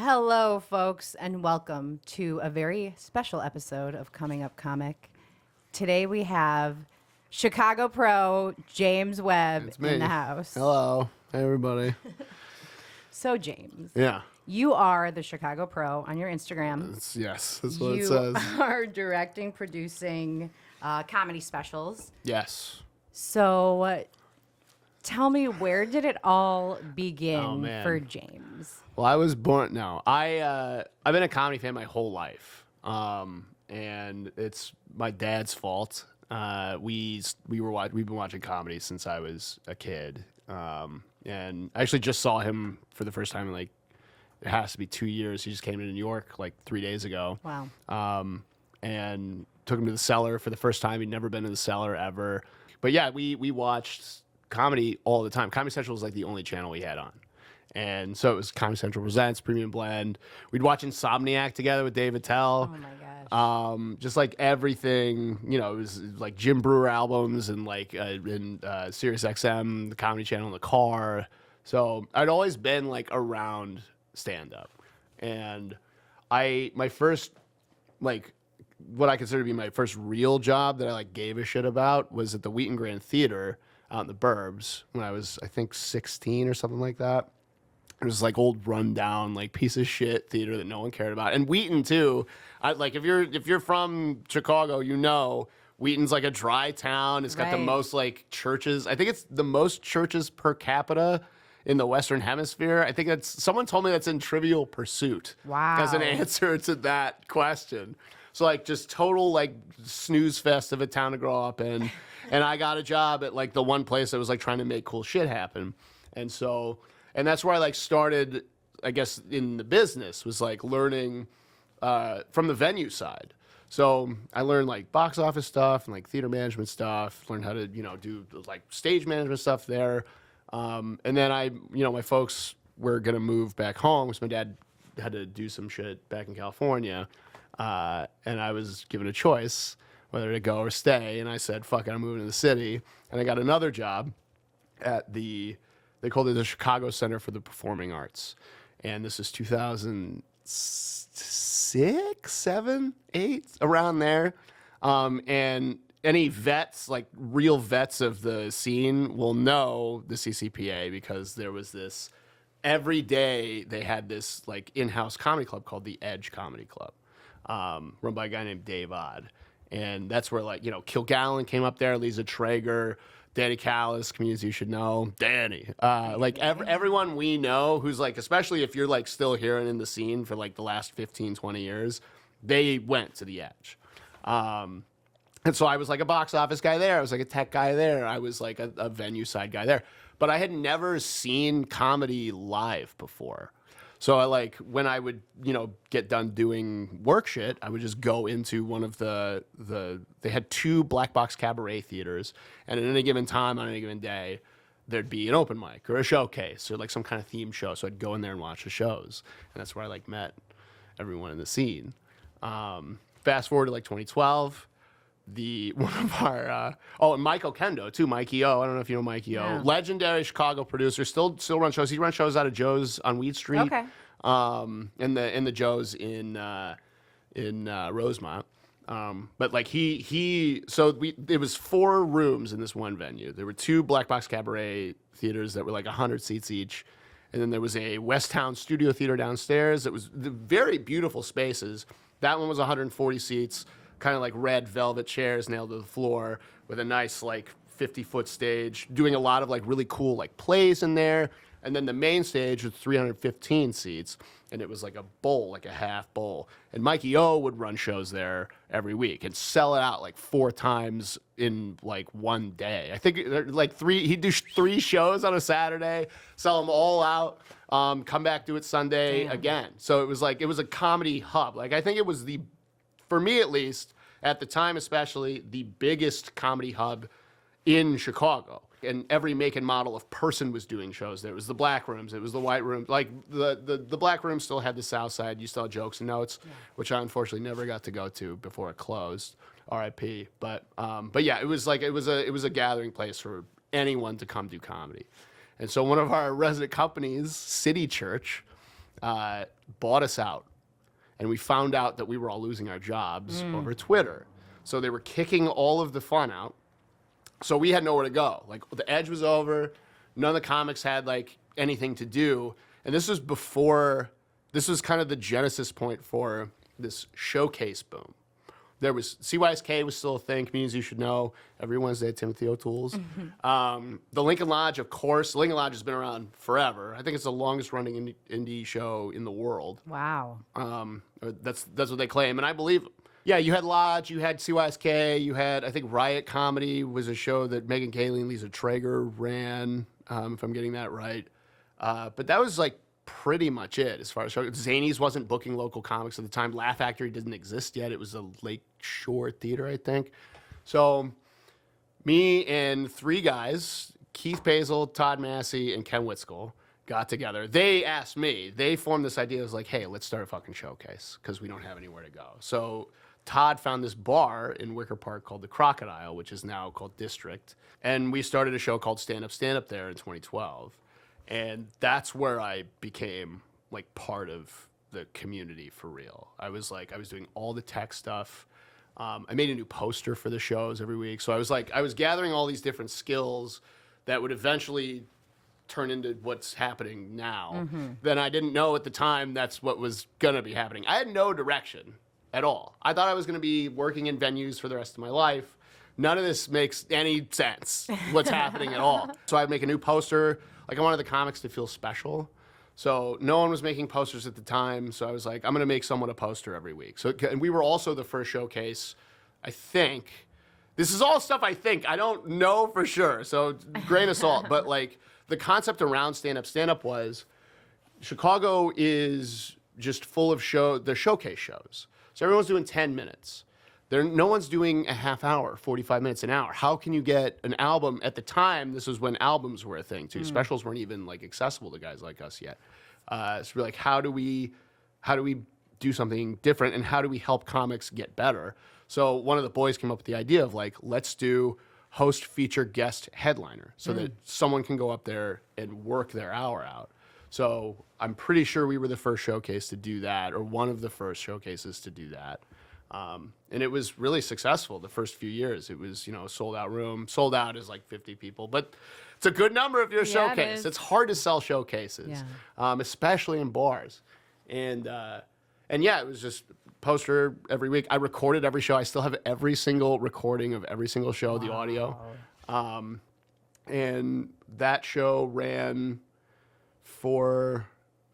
Hello, folks, and welcome to a very special episode of Coming Up Comic. Today we have Chicago Pro James Webb in the house. Hello. Hey, everybody. So, James. Yeah. You are the Chicago Pro on your Instagram. Yes, that's what it says. You are directing, producing comedy specials. Yes. So, tell me, where did it all begin for James? Well, I was born. No, I've been a comedy fan my whole life, and it's my dad's fault. We've been watching comedy since I was a kid, and I actually just saw him for the first time in like it has to be 2 years. He just came to New York like 3 days ago. Wow. And took him to the Cellar for the first time. He'd never been to the Cellar ever. But yeah, we watched comedy all the time. Comedy Central was like the only channel we had on. And so it was Comedy Central Presents, Premium Blend. We'd watch Insomniac together with Dave Attell. Oh, my gosh. Just like everything, it was like Jim Brewer albums and like Sirius XM, the Comedy Channel in the car. So I'd always been like around stand-up. And my first, like, what I consider to be my first real job that I like gave a shit about was at the Wheaton Grand Theater out in the burbs when I was, I think, 16 or something like that. It was like old rundown, like piece of shit theater that no one cared about. And Wheaton too. Like if you're from Chicago, Wheaton's like a dry town. It's got the most like churches. I think it's the most churches per capita in the Western Hemisphere. I think someone told me that's in Trivial Pursuit. Wow. As an answer to that question. So like just total like snooze fest of a town to grow up in. And I got a job at like the one place that was like trying to make cool shit happen. And that's where I like started, I guess, in the business, was like learning from the venue side. So I learned like box office stuff and like theater management stuff, learned how to, do like stage management stuff there. And then my folks were going to move back home because my dad had to do some shit back in California. And I was given a choice whether to go or stay. And I said, fuck it, I'm moving to the city. And I got another job at they called it the Chicago Center for the Performing Arts. And this is 2006, 7, 8, around there. And any vets, like real vets of the scene, will know the CCPA because there was this, every day they had this like in-house comedy club called the Edge Comedy Club, run by a guy named Dave Attell. And that's where like, Kilgallen came up there, Lisa Traeger, Danny Callis, comedians you should know, Danny. Like everyone we know who's like, especially if you're like still here and in the scene for like the last 15, 20 years, they went to the Edge. And so I was like a box office guy there. I was like a tech guy there. I was like a venue side guy there. But I had never seen comedy live before. So I like, when I would, get done doing work shit, I would just go into one of they had 2 black box cabaret theaters, and at any given time on any given day, there'd be an open mic or a showcase or like some kind of theme show. So I'd go in there and watch the shows, and that's where I like met everyone in the scene. Fast forward to like 2012. One of our and Mike Okendo too, Mikey O. I don't know if you know Mikey O. Yeah. Legendary Chicago producer, still runs shows. He runs shows out of Joe's on Weed Street. Okay. In the Joe's in in Rosemont. But like it was 4 rooms in this one venue. There were 2 black box cabaret theaters that were like 100 seats each. And then there was a West Town studio theater downstairs. It was the very beautiful spaces. That one was 140 seats, kind of like red velvet chairs nailed to the floor with a nice like 50-foot stage, doing a lot of like really cool like plays in there. And then the main stage was 315 seats, and it was like a bowl, like a half bowl. And Mikey O would run shows there every week and sell it out like 4 times in like one day. I think like he'd do 3 shows on a Saturday, sell them all out, come back, do it Sunday again. So it was a comedy hub. Like I think it was for me at least, at the time especially, the biggest comedy hub in Chicago. And every make and model of person was doing shows there. It was the black rooms, it was the white rooms. Like the black room still had the South Side. You still had Jokes and Notes, which I unfortunately never got to go to before it closed. R.I.P. But yeah, it was a gathering place for anyone to come do comedy. And so one of our resident companies, City Church, bought us out, and we found out that we were all losing our jobs over Twitter. So they were kicking all of the fun out. So we had nowhere to go. Like the edge was over. None of the comics had like anything to do. And this was kind of the genesis point for this showcase boom. There was CYSK was still a thing. Comedians You Should Know every Wednesday at Timothy O'Toole's. The Lincoln Lodge, of course. The Lincoln Lodge has been around forever. I think it's the longest running indie show in the world. Wow. That's what they claim, and I believe them. Yeah, you had Lodge, you had CYSK, you had, I think Riot Comedy was a show that Megyn Kelly and Lisa Traeger ran, if I'm getting that right. But that was like pretty much it as far as shows. Zanies wasn't booking local comics at the time. Laugh Factory didn't exist yet. It was a Lake Shore theater, I think. So me and 3 guys, Keith Pazel, Todd Massey, and Ken Whitskell, got together. They asked me, they formed this idea. It was like, hey, let's start a fucking showcase because we don't have anywhere to go. So Todd found this bar in Wicker Park called the Crocodile, which is now called District. And we started a show called Stand Up there in 2012. And that's where I became like part of the community for real. I was doing all the tech stuff. I made a new poster for the shows every week. So I was gathering all these different skills that would eventually turn into what's happening now. Then I didn't know at the time that's what was going to be happening. I had no direction at all. I thought I was going to be working in venues for the rest of my life. None of this makes any sense, what's happening at all. So I'd make a new poster. Like I wanted the comics to feel special. So no one was making posters at the time. So I was like, I'm going to make someone a poster every week. And we were also the first showcase, I think. This is all stuff I think. I don't know for sure. So grain of salt. But like the concept around stand-up was Chicago is just full of the showcase shows. So everyone's doing 10 minutes. No one's doing a half hour, 45 minutes, an hour. How can you get an album? At the time, this was when albums were a thing too. Specials weren't even like accessible to guys like us yet. So we're like, how do we do something different, and how do we help comics get better? So one of the boys came up with the idea of like, let's do host, feature, guest, headliner, so that someone can go up there and work their hour out. So I'm pretty sure we were the first showcase to do that, or one of the first showcases to do that. And it was really successful the first few years. It was, sold out room. Sold out is like 50 people, but it's a good number if you're a showcase. It's hard to sell showcases, especially in bars. And yeah, it was just poster every week. I recorded every show. I still have every single recording of every single show, the audio. And that show ran for,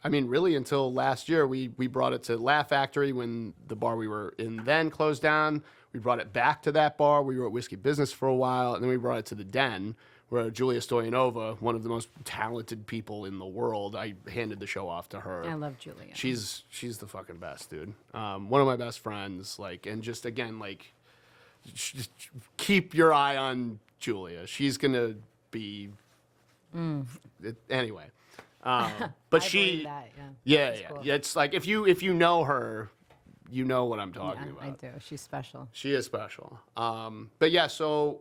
really until last year. We brought it to Laugh Factory when the bar we were in then closed down. We brought it back to that bar. We were at Whiskey Business for a while, and then we brought it to the Den, where Julia Stoyanova, one of the most talented people in the world, I handed the show off to her. I love Julia. She's the fucking best, dude. One of my best friends. And just again, just keep your eye on Julia. She's gonna be anyway. But she, that, cool. It's like if you know her, you know what I'm talking about. I do. She's special. She is special. But yeah, so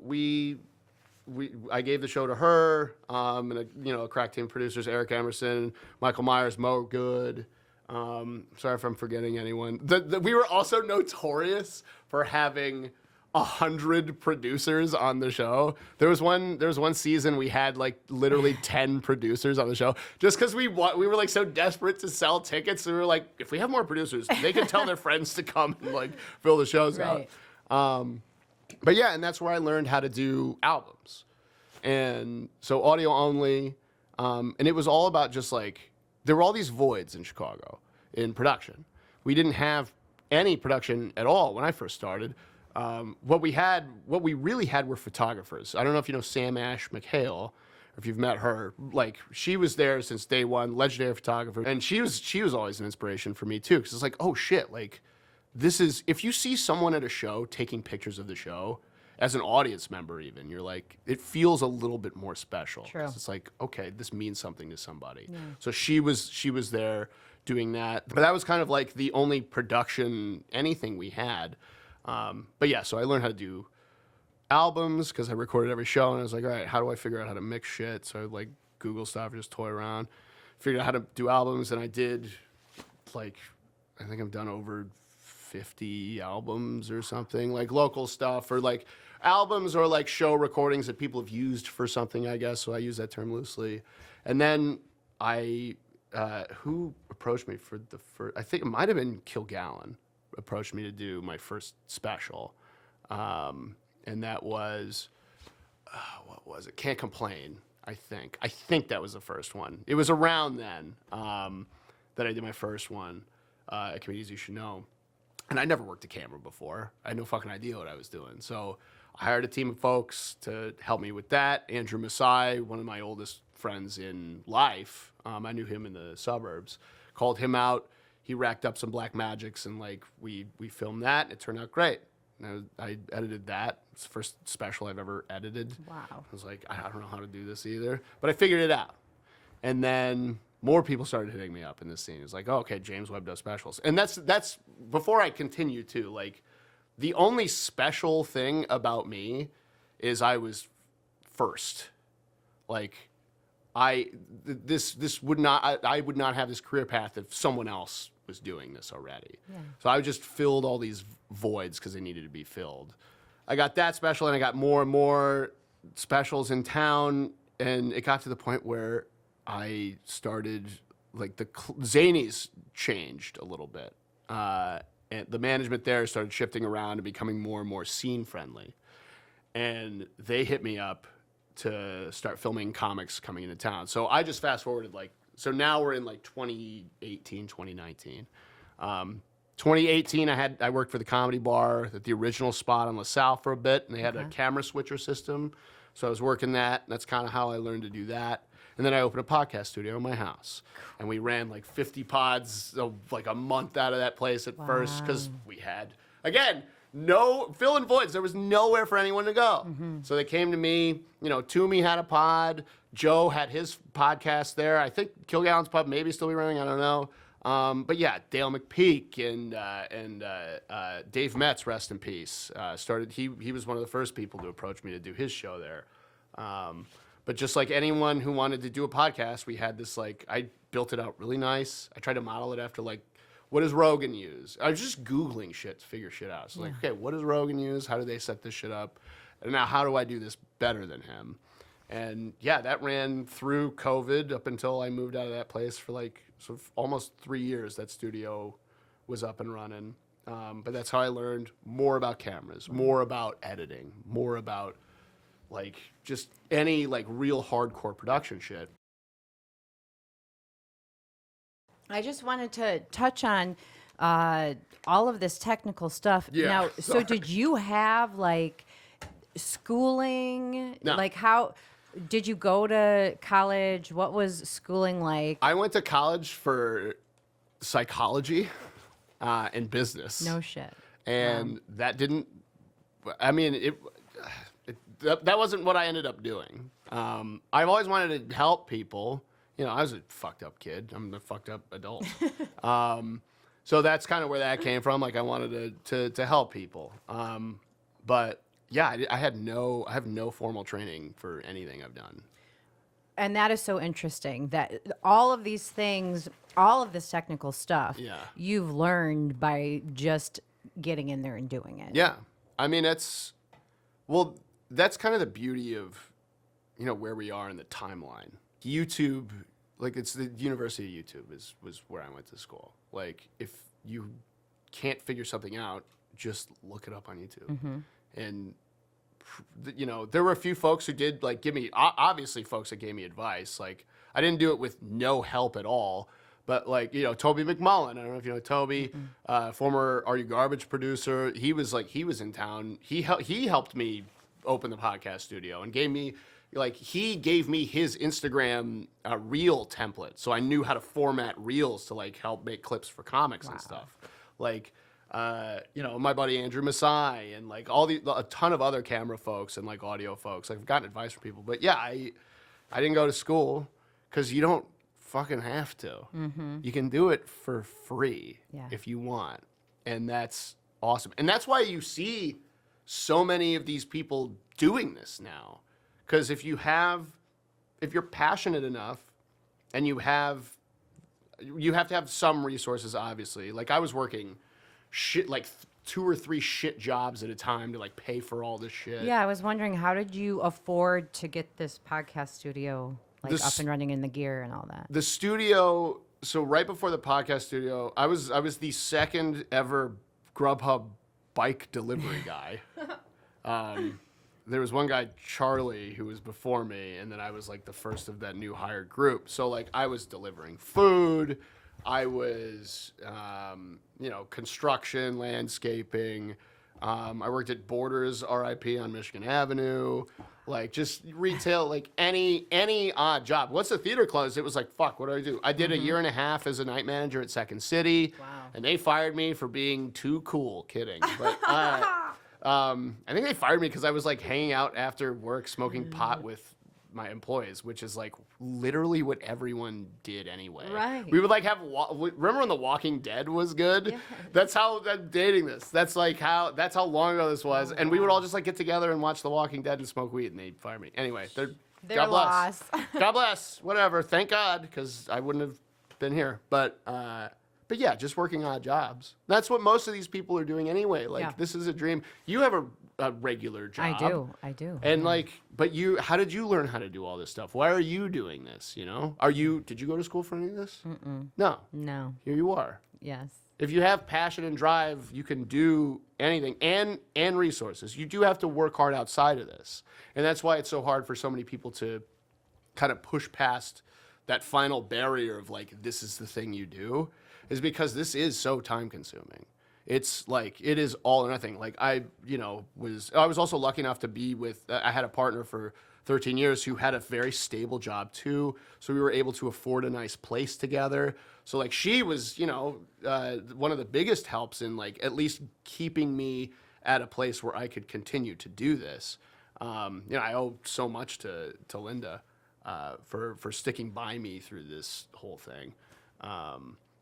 I gave the show to her, and a crack team of producers, Eric Emerson, Michael Myers, Mo Good, Sorry if I'm forgetting anyone. We were also notorious for having 100 producers on the show. There was one season we had like literally 10 producers on the show just because we were like so desperate to sell tickets. We were like, if we have more producers, they can tell their friends to come and like fill the shows out. But yeah, and that's where I learned how to do albums. And so audio only. And it was all about just like, there were all these voids in Chicago in production. We didn't have any production at all when I first started. What we really had were photographers. I don't know if you know Sam McHale, or if you've met her. Like, she was there since day one, legendary photographer. And she was always an inspiration for me too. Cause it's like, oh shit, like this is, if you see someone at a show taking pictures of the show, as an audience member even, you're like, it feels a little bit more special. True. It's like, okay, this means something to somebody. Yeah. So she was there doing that. But that was kind of like the only production, anything we had. But yeah, so I learned how to do albums because I recorded every show, and I was like, all right, how do I figure out how to mix shit? So I would like Google stuff, just toy around, figured out how to do albums, and I did like, I think I've done over 50 albums or something, like local stuff, or like albums or like show recordings that people have used for something, I guess. So I use that term loosely. And then who approached me for the first, I think it might have been Kilgallen approached me to do my first special. And that was, what was it? Can't Complain, I think. I think that was the first one. It was around then that I did my first one at Comedians You Should Know. And I never worked a camera before. I had no fucking idea what I was doing. So I hired a team of folks to help me with that. Andrew Masai, one of my oldest friends in life, I knew him in the suburbs, called him out. He racked up some black magics, and like we filmed that. It turned out great. And I edited that. It's the first special I've ever edited. Wow. I was like, I don't know how to do this either, but I figured it out. And then more people started hitting me up in this scene. It's like, oh, okay, James Webb does specials. And that's before I continue too, like the only special thing about me is I was first. Like I would not have this career path if someone else was doing this already. Yeah. So I just filled all these voids because they needed to be filled. I got that special, and I got more and more specials in town, and it got to the point where I started, like, the Zanies changed a little bit. And the management there started shifting around and becoming more and more scene friendly. And they hit me up to start filming comics coming into town. So I just fast forwarded, like, so now we're in like 2018, 2019. 2018, I worked for the Comedy Bar at the original spot on LaSalle for a bit, and they had a camera switcher system. So I was working that, and that's kind of how I learned to do that. And then I opened a podcast studio in my house, and we ran like 50 pods, like a month out of that place at first, because we had, again, no filling voids. There was nowhere for anyone to go. Mm-hmm. So they came to me. You know, Toomey had a pod. Joe had his podcast there. I think Kilgallen's Pub maybe still be running. I don't know. But yeah, Dale McPeak and Dave Metz, rest in peace, started. He was one of the first people to approach me to do his show there. But just like anyone who wanted to do a podcast, we had this, like, I built it out really nice. I tried to model it after, like, what does Rogan use? I was just Googling shit to figure shit out. So like, okay, what does Rogan use? How do they set this shit up? And now how do I do this better than him? And yeah, that ran through COVID up until I moved out of that place for like almost 3 years. That studio was up and running. But that's how I learned more about cameras, more about editing, more about like just any like real hardcore production shit. I just wanted to touch on all of this technical stuff. Yeah, now, so did you have like schooling? No. Like how did you go to college? What was schooling like? I went to college for psychology and business. No shit. And that didn't, I mean, that wasn't what I ended up doing. I've always wanted to help people. You know, I was a fucked up kid. I'm a fucked up adult. So that's kind of where that came from. Like I wanted to help people. But yeah, I have no formal training for anything I've done. And that is so interesting that all of these things, all of this technical stuff, you've learned by just getting in there and doing it. Yeah. I mean, that's kind of the beauty of, where we are in the timeline. YouTube, like it's the University of YouTube was where I went to school. Like if you can't figure something out, just look it up on YouTube. Mm-hmm. And there were a few folks who did like give me, obviously folks that gave me advice. Like I didn't do it with no help at all, but like, Toby McMullen, I don't know if you know Toby, former Are You Garbage producer. He was in town. He helped me open the podcast studio and gave me his Instagram reel template. So I knew how to format reels to like help make clips for comics and stuff. Like, my buddy Andrew Masai and like a ton of other camera folks and like audio folks. I've gotten advice from people, but yeah, I didn't go to school because you don't fucking have to. Mm-hmm. You can do it for free if you want, and that's awesome. And that's why you see so many of these people doing this now, because if you're passionate enough, and you have to have some resources, obviously. Like I was working like 2 or 3 shit jobs at a time to like pay for all this shit. Yeah, I was wondering, how did you afford to get this podcast studio up and running in the gear and all that? The studio, so right before the podcast studio, I was the second ever Grubhub bike delivery guy. There was one guy, Charlie, who was before me, and then I was like the first of that new hired group. So like I was delivering food, I was, construction, landscaping. I worked at Borders, RIP on Michigan Avenue, like just retail, like any odd job. Once the theater closed, it was like, fuck, what do I do? I did a year and a half as a night manager at Second City, and they fired me for being too cool. Kidding, but I think they fired me because I was like hanging out after work smoking pot with my employees, which is like literally what everyone did anyway. Right. We would like remember when The Walking Dead was good? Yeah. That's how I'm dating this. That's how long ago this was. And we would all just like get together and watch The Walking Dead and smoke weed, and they'd fire me. Anyway, they're God bless. lost. God bless. Whatever. Thank God, because I wouldn't have been here. But yeah, just working odd jobs. That's what most of these people are doing anyway. Like this is a dream. You have a regular job. I do. And but how did you learn how to do all this stuff? Why are you doing this? Did you go to school for any of this? Mm-mm. No. Here you are. Yes. If you have passion and drive, you can do anything, and resources. You do have to work hard outside of this. And that's why it's so hard for so many people to kind of push past that final barrier of like, this is the thing you do, is because this is so time consuming. It's like, it is all or nothing. Like I was also lucky enough to be with, I had a partner for 13 years who had a very stable job too. So we were able to afford a nice place together. So like she was, one of the biggest helps in like at least keeping me at a place where I could continue to do this. I owe so much to Linda for sticking by me through this whole thing.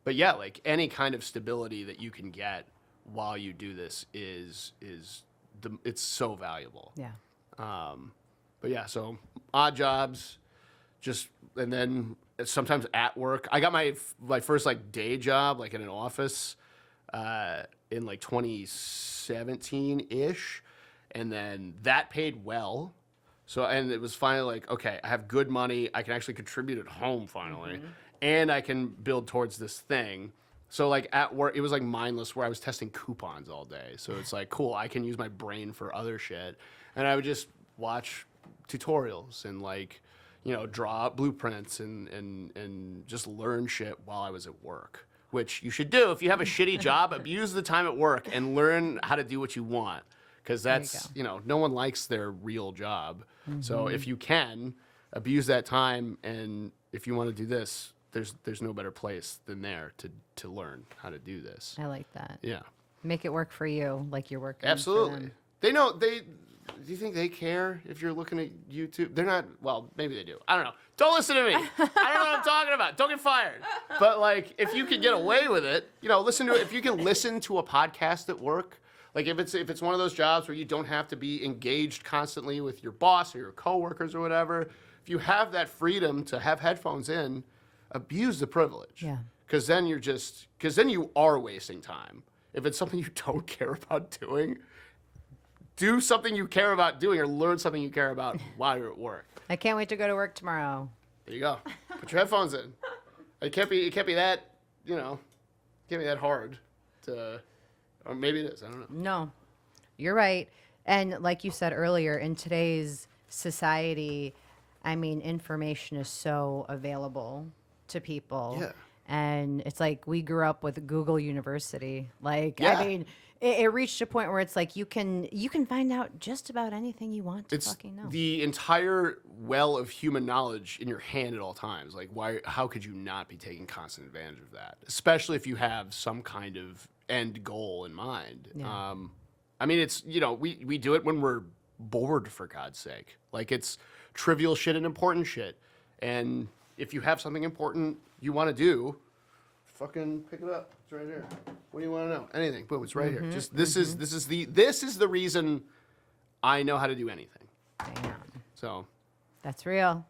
But yeah, like any kind of stability that you can get while you do this it's so valuable. Yeah. But yeah, so odd jobs, and then sometimes at work. I got my first like day job like in an office in like 2017-ish, and then that paid well. So, and it was finally like, okay, I have good money. I can actually contribute at home finally. Mm-hmm. And I can build towards this thing. So like at work, it was like mindless where I was testing coupons all day. So it's like, cool, I can use my brain for other shit. And I would just watch tutorials and like, draw up blueprints and just learn shit while I was at work, which you should do. If you have a shitty job, abuse the time at work and learn how to do what you want. Because that's, no one likes their real job. Mm-hmm. So if you can, abuse that time. And if you want to do this, there's no better place than there to learn how to do this. I like that. Yeah. Make it work for you, like you're working. Absolutely. For them. They know. Do you think they care if you're looking at YouTube? They're not. Well, maybe they do. I don't know. Don't listen to me. I don't know what I'm talking about. Don't get fired. But like, if you can get away with it, listen to it. If you can listen to a podcast at work. Like if it's one of those jobs where you don't have to be engaged constantly with your boss or your coworkers or whatever, if you have that freedom to have headphones in, abuse the privilege. Yeah. Because then you are wasting time. If it's something you don't care about doing, do something you care about doing or learn something you care about while you're at work. I can't wait to go to work tomorrow. There you go. Put your headphones in. It can't be that, can't be that hard to, or maybe it is. I don't know. No, you're right. And like you said earlier, in today's society, I mean, information is so available to people. Yeah. And it's like we grew up with Google University. Like, Yeah. I mean, it reached a point where it's like you can find out just about anything you want to fucking know. The entire well of human knowledge in your hand at all times. Like, how could you not be taking constant advantage of that? Especially if you have some kind of end goal in mind. Yeah. I mean, it's, we do it when we're bored, for God's sake. Like, it's trivial shit and important shit. And if you have something important you want to do, fucking pick it up. It's right here. What do you want to know? Anything. Boom, it's right here. Just this is the reason I know how to do anything. Damn. So That's real.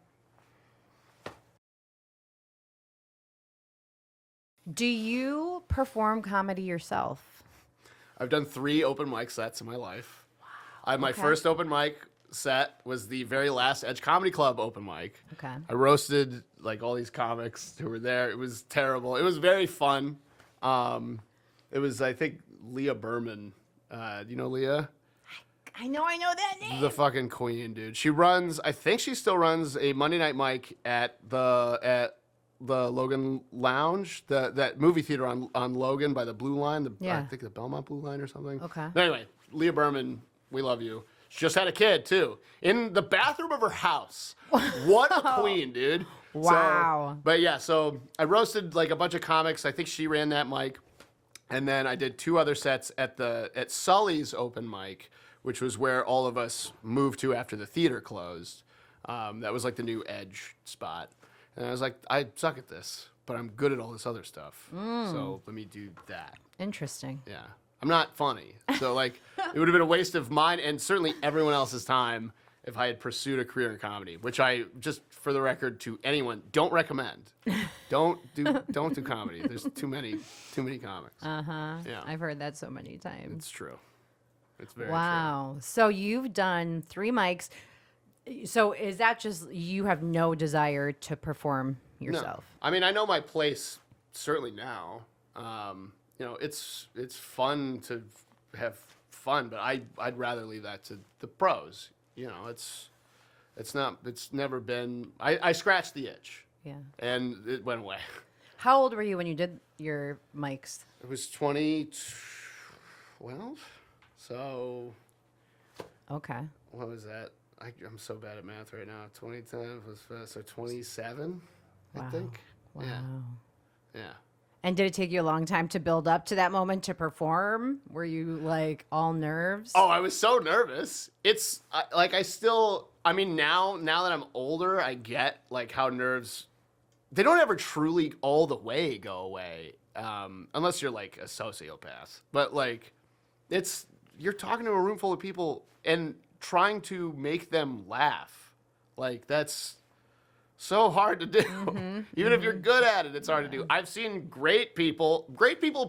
Do you perform comedy yourself? I've done 3 open mic sets in my life. Wow. My first open mic set was the very last Edge Comedy Club open mic. Okay. I roasted like all these comics who were there. It was terrible. It was very fun. It was, I think, Leah Berman. Do you know Leah? I know that name. The fucking queen, dude. I think she still runs a Monday night mic at the Logan Lounge, that movie theater on Logan by the Blue Line. I think the Belmont Blue Line or something. Okay. But anyway, Leah Berman, we love you. She just had a kid too, in the bathroom of her house. What a queen, dude. Wow. So I roasted like a bunch of comics. I think she ran that mic. And then I did 2 other sets at Sully's open mic, which was where all of us moved to after the theater closed. That was like the new Edge spot. And I was like, I suck at this, but I'm good at all this other stuff. So let me do that. Interesting. Yeah. I'm not funny. So like it would have been a waste of mine and certainly everyone else's time if I had pursued a career in comedy, which I, just for the record to anyone, don't recommend. Don't do comedy. There's too many comics. Uh-huh. Yeah. I've heard that so many times. It's true. It's very Wow. So you've done 3 mics. So is that just you have no desire to perform true. yourself? No. I mean, I know my place certainly now. It's fun to have fun, but I'd rather leave that to the pros. It's never been. I scratched the itch. Yeah. And it went away. How old were you when you did your mics? It was 2012. So Okay. what was that? I'm so bad at math right now. 2010 was so 27, I think. Wow. Yeah. And did it take you a long time to build up to that moment to perform? Were you like all nerves? Oh, I was so nervous. It's now that I'm older, I get like how nerves, they don't ever truly all the way go away, unless you're like a sociopath. But like, you're talking to a room full of people and trying to make them laugh. Like that's so hard to do. Even if you're good at it, it's hard to do. I've seen great people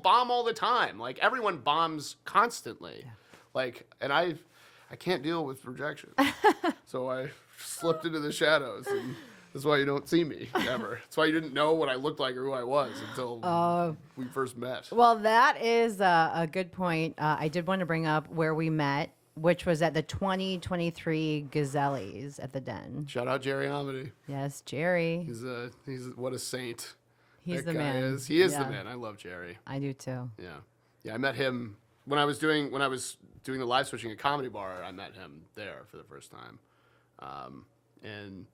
bomb all the time. Like everyone bombs constantly. Yeah. Like, and I can't deal with rejection. So I slipped into the shadows, and that's why you don't see me ever. That's why you didn't know what I looked like or who I was until we first met. Well, that is a good point. I did want to bring up where we met, which was at the 2023 Gazellies at the Den. Shout out Jerry Amity. Yes, Jerry. He's what a saint. He's that the guy man. He is Yeah. the man. I love Jerry. I do too. Yeah. I met him when I was doing the live switching at Comedy Bar. I met him there for the first time. And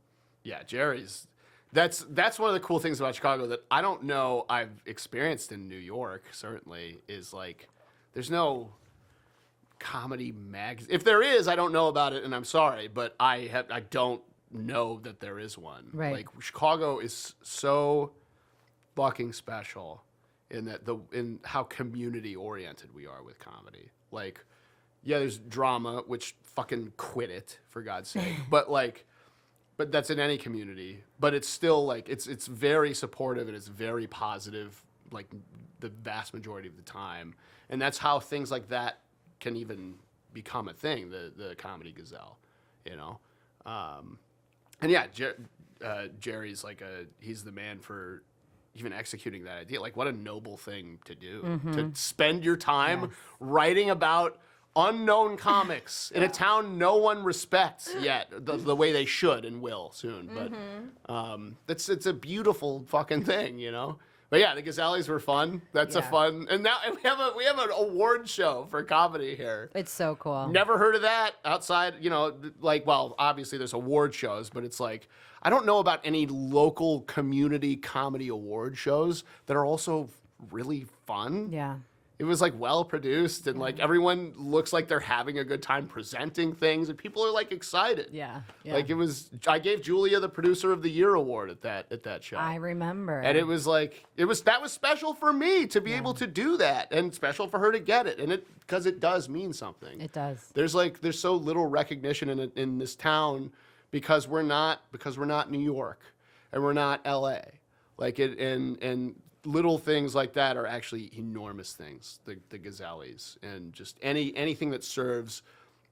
yeah, Jerry's. That's one of the cool things about Chicago that I don't know I've experienced in New York. Certainly is like there's no comedy magazine. If there is, I don't know about it, and I'm sorry, but I don't know that there is one. Right. Like Chicago is so fucking special in that in how community oriented we are with comedy. Like, yeah, there's drama, which fucking quit it for God's sake. but but that's in any community. But it's still like it's very supportive and it's very positive, like the vast majority of the time. And that's how things like that can even become a thing. The comedy gazelle, you know. And yeah, Jerry's like he's the man for even executing that idea. Like, what a noble thing to do, to spend your time writing about unknown comics in a town no one respects yet, the way they should and will soon. But it's a beautiful fucking thing, you know. But yeah, the Gazellis were fun. That's a fun, and now we have an award show for comedy here. It's so cool. Never heard of that outside, you know, like, well, obviously there's award shows, but it's like, I don't know about any local community comedy award shows that are also really fun. Yeah. It was like well produced and like everyone looks like they're having a good time presenting things and people are like excited. Yeah. Like I gave Julia the Producer of the Year award at that show. I remember. And it was like that was special for me to be able to do that and special for her to get it. And because it does mean something. It does. There's so little recognition in this town because we're not New York and we're not LA. Like and little things like that are actually enormous things, the Gazellis, and just anything that serves,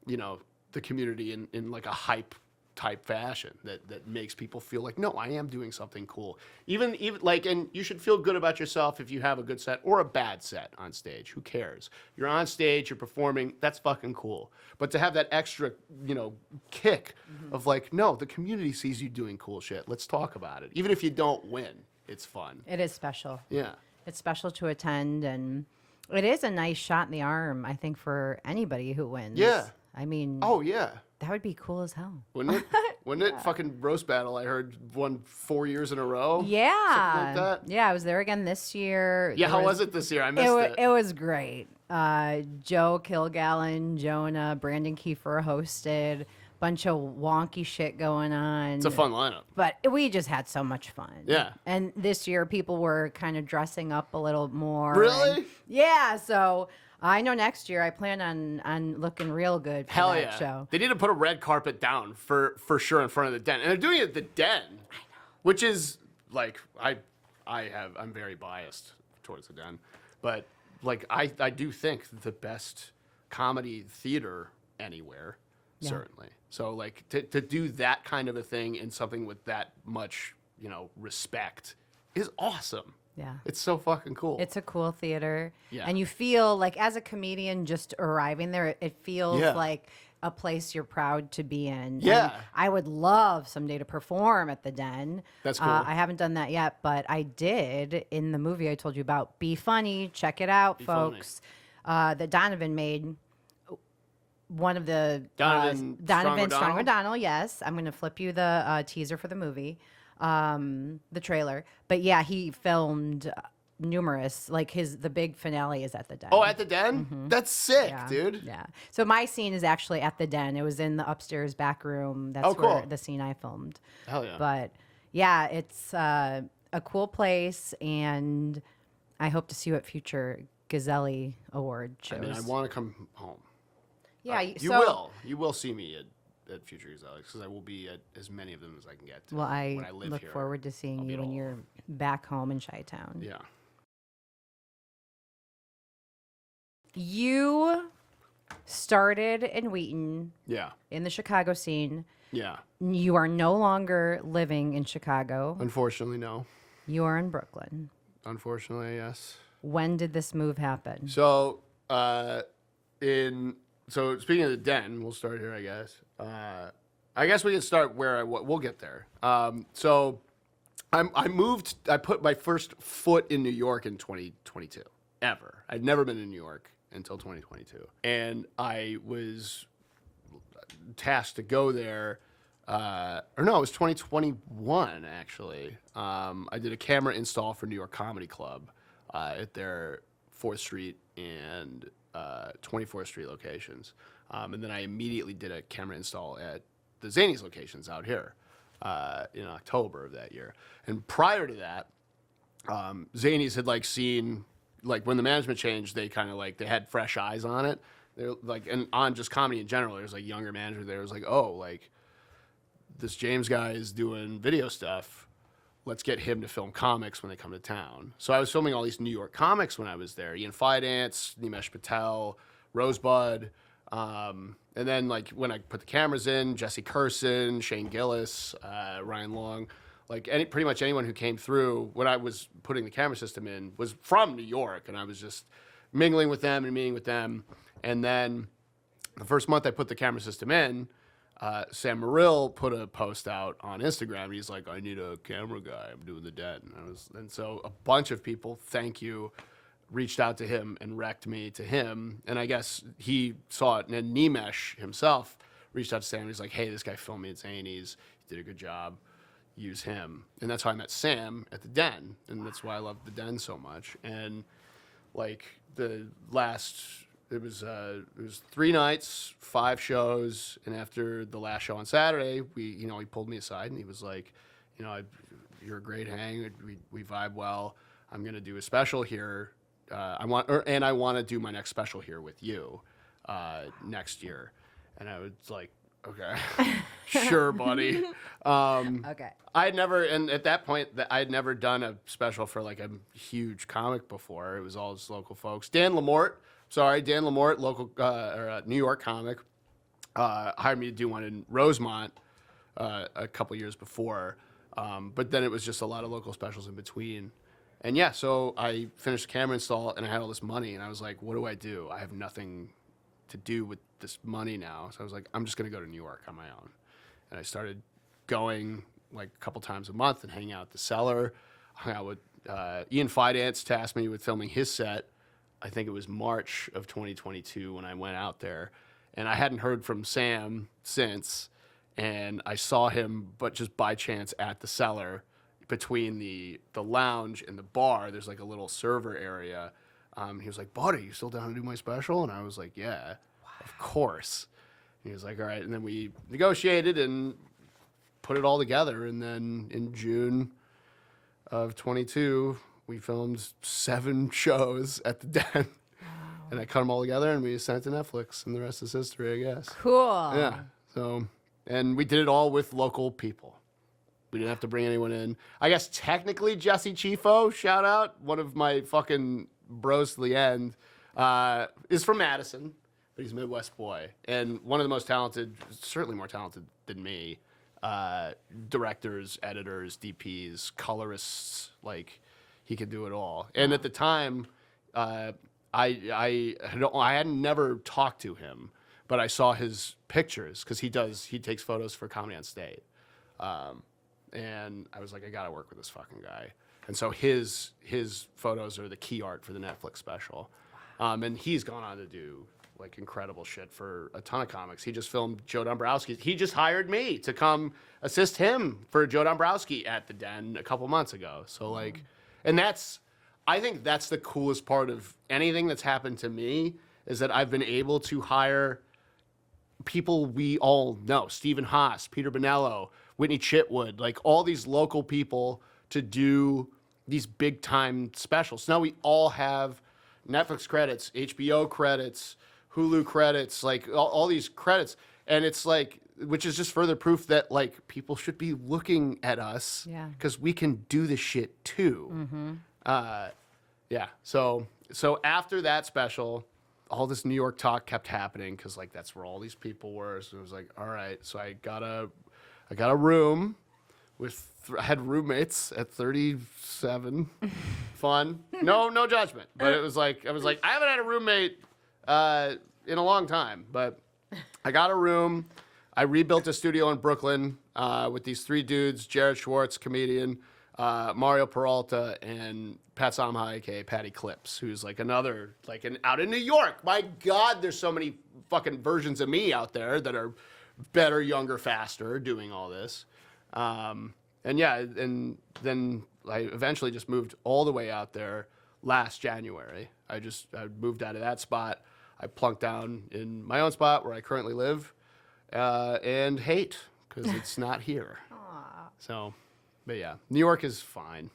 you know, the community in like a hype type fashion that makes people feel like, no, I am doing something cool. Even like, and you should feel good about yourself if you have a good set or a bad set on stage. Who cares? You're on stage, you're performing, that's fucking cool. But to have that extra, you know, kick of like, no, the community sees you doing cool shit. Let's talk about it. Even if you don't win. It's fun. It is special. Yeah. It's special to attend, and it is a nice shot in the arm, I think, for anybody who wins. Yeah. I mean, oh, yeah. That would be cool as hell. Wouldn't it? Wouldn't it? Fucking roast battle, I heard, won 4 years in a row. Yeah. Something like that. Yeah, I was there again this year. Yeah, how was it this year? I missed it. It was great. Joe Kilgallen, Jonah, Brandon Kiefer hosted. Bunch of wonky shit going on. It's a fun lineup. But we just had so much fun. Yeah. And this year people were kind of dressing up a little more. Really? Yeah, so I know next year I plan on looking real good for Hell that yeah. show. They need to put a red carpet down for sure in front of the Den. And they're doing it at the Den. I know. Which is like I'm very biased towards the Den. But like I do think the best comedy theater anywhere. Yeah. Certainly. So like to do that kind of a thing in something with that much, you know, respect is awesome. Yeah. It's so fucking cool. It's a cool theater. Yeah. And you feel like as a comedian just arriving there, it feels like a place you're proud to be in. Yeah. And I would love someday to perform at the Den. That's cool. I haven't done that yet, but I did in the movie I told you about. Be Funny. Check it out, folks. That Donovan made. One of the Donovan Strong O'Donnell, yes. I'm going to flip you the teaser for the movie, the trailer. But yeah, he filmed numerous, like the big finale is at the Den. Oh, at the Den? Mm-hmm. That's sick, dude. Yeah. So my scene is actually at the Den. It was in the upstairs back room. That's where the scene I filmed. Hell yeah. But yeah, it's a cool place, and I hope to see you at future Gazelle Award shows. I mean, I want to come home. Yeah, you will see me at Future Exotics because I will be at as many of them as I can get to. Well, when I live look here. forward to seeing you when you're back home in Chi-Town. Yeah. You started in Wheaton. Yeah. In the Chicago scene. Yeah. You are no longer living in Chicago. Unfortunately, no. You are in Brooklyn. Unfortunately, yes. When did this move happen? So, So speaking of the Den, we'll start here, I guess. I guess we can start where we'll get there. So I moved. I put my first foot in New York in 2022. Ever. I'd never been in New York until 2022, and I was tasked to go there. Or no, it was 2021 actually. I did a camera install for New York Comedy Club at their 4th Street and 24th Street locations. And then I immediately did a camera install at the Zanies locations out here in October of that year. And prior to that, Zanies had seen, when the management changed, they kind of they had fresh eyes on it. They're and on just comedy in general, there's younger managers there. It was this James guy is doing video stuff. Let's get him to film comics when they come to town. So I was filming all these New York comics when I was there. Ian Fidance, Nimesh Patel, Rosebud. And then like when I put the cameras in, Jesse Curson, Shane Gillis, Ryan Long, like pretty much anyone who came through when I was putting the camera system in was from New York. And I was just mingling with them and meeting with them. And then the first month I put the camera system in, Sam Morril put a post out on Instagram. He's like, I need a camera guy. I'm doing the den. And so a bunch of people, thank you, reached out to him and wrecked me to him. And I guess he saw it. And then Nimesh himself reached out to Sam. He's like, hey, this guy filmed me at Zanies. He did a good job. Use him. And that's how I met Sam at the den. And that's why I love the den so much. And like the last... It was 3 nights, 5 shows, and after the last show on Saturday, he pulled me aside and he was like, you're a great hang. We vibe well. I'm gonna do a special here. I want to do my next special here with you next year. And I was like, okay, sure, buddy. Okay. And at that point, I had never done a special for like a huge comic before. It was all just local folks. Dan Lamort, local New York comic, hired me to do one in Rosemont a couple years before. But then it was just a lot of local specials in between. And yeah, so I finished the camera install and I had all this money and I was like, what do? I have nothing to do with this money now. So I was like, I'm just going to go to New York on my own. And I started going like a couple times a month and hanging out at the Cellar. Hung out with Ian Fidance, tasked me with filming his set. I think it was March of 2022 when I went out there. And I hadn't heard from Sam since. And I saw him, but just by chance at the Cellar between the lounge and the bar. There's like a little server area. He was like, buddy, you still down to do my special? And I was like, yeah, of course. And he was like, all right. And then we negotiated and put it all together. And then in June of 22, we filmed 7 shows at the den. Wow. And I cut them all together and we sent it to Netflix. And the rest is history, I guess. Cool. Yeah. So, and we did it all with local people. We didn't have to bring anyone in. I guess technically Jesse Chifo, shout out, one of my fucking bros to the end, is from Madison, but he's a Midwest boy. And one of the most talented, certainly more talented than me, directors, editors, DPs, colorists, like he could do it all. And at the time, I hadn't never talked to him, but I saw his pictures because he takes photos for Comedy on State. And I was like, I gotta work with this fucking guy. And so his photos are the key art for the Netflix special. And he's gone on to do like incredible shit for a ton of comics. He just filmed Joe Dombrowski. He just hired me to come assist him for Joe Dombrowski at the Den a couple months ago. So like, and I think that's the coolest part of anything that's happened to me is that I've been able to hire people we all know, Stephen Haas, Peter Bonello, Whitney Chitwood, like all these local people to do these big time specials. Now we all have Netflix credits, HBO credits, Hulu credits, like all these credits. And it's like, which is just further proof that like people should be looking at us because we can do this shit too. Mm-hmm. Yeah. So after that special, all this New York talk kept happening because like that's where all these people were. So it was like, all right. So I got a room with I had roommates at 37. Fun. No judgment. But it was like I was like, I haven't had a roommate in a long time. But I got a room. I rebuilt a studio in Brooklyn with these 3 dudes, Jared Schwartz, comedian, Mario Peralta, and Pat Samha, aka Patty Clips, who's like another, like out in New York. My God, there's so many fucking versions of me out there that are better, younger, faster, doing all this. And then I eventually just moved all the way out there last January. I moved out of that spot. I plunked down in my own spot where I currently live and hate because it's not here. Aww. So, but yeah, New York is fine.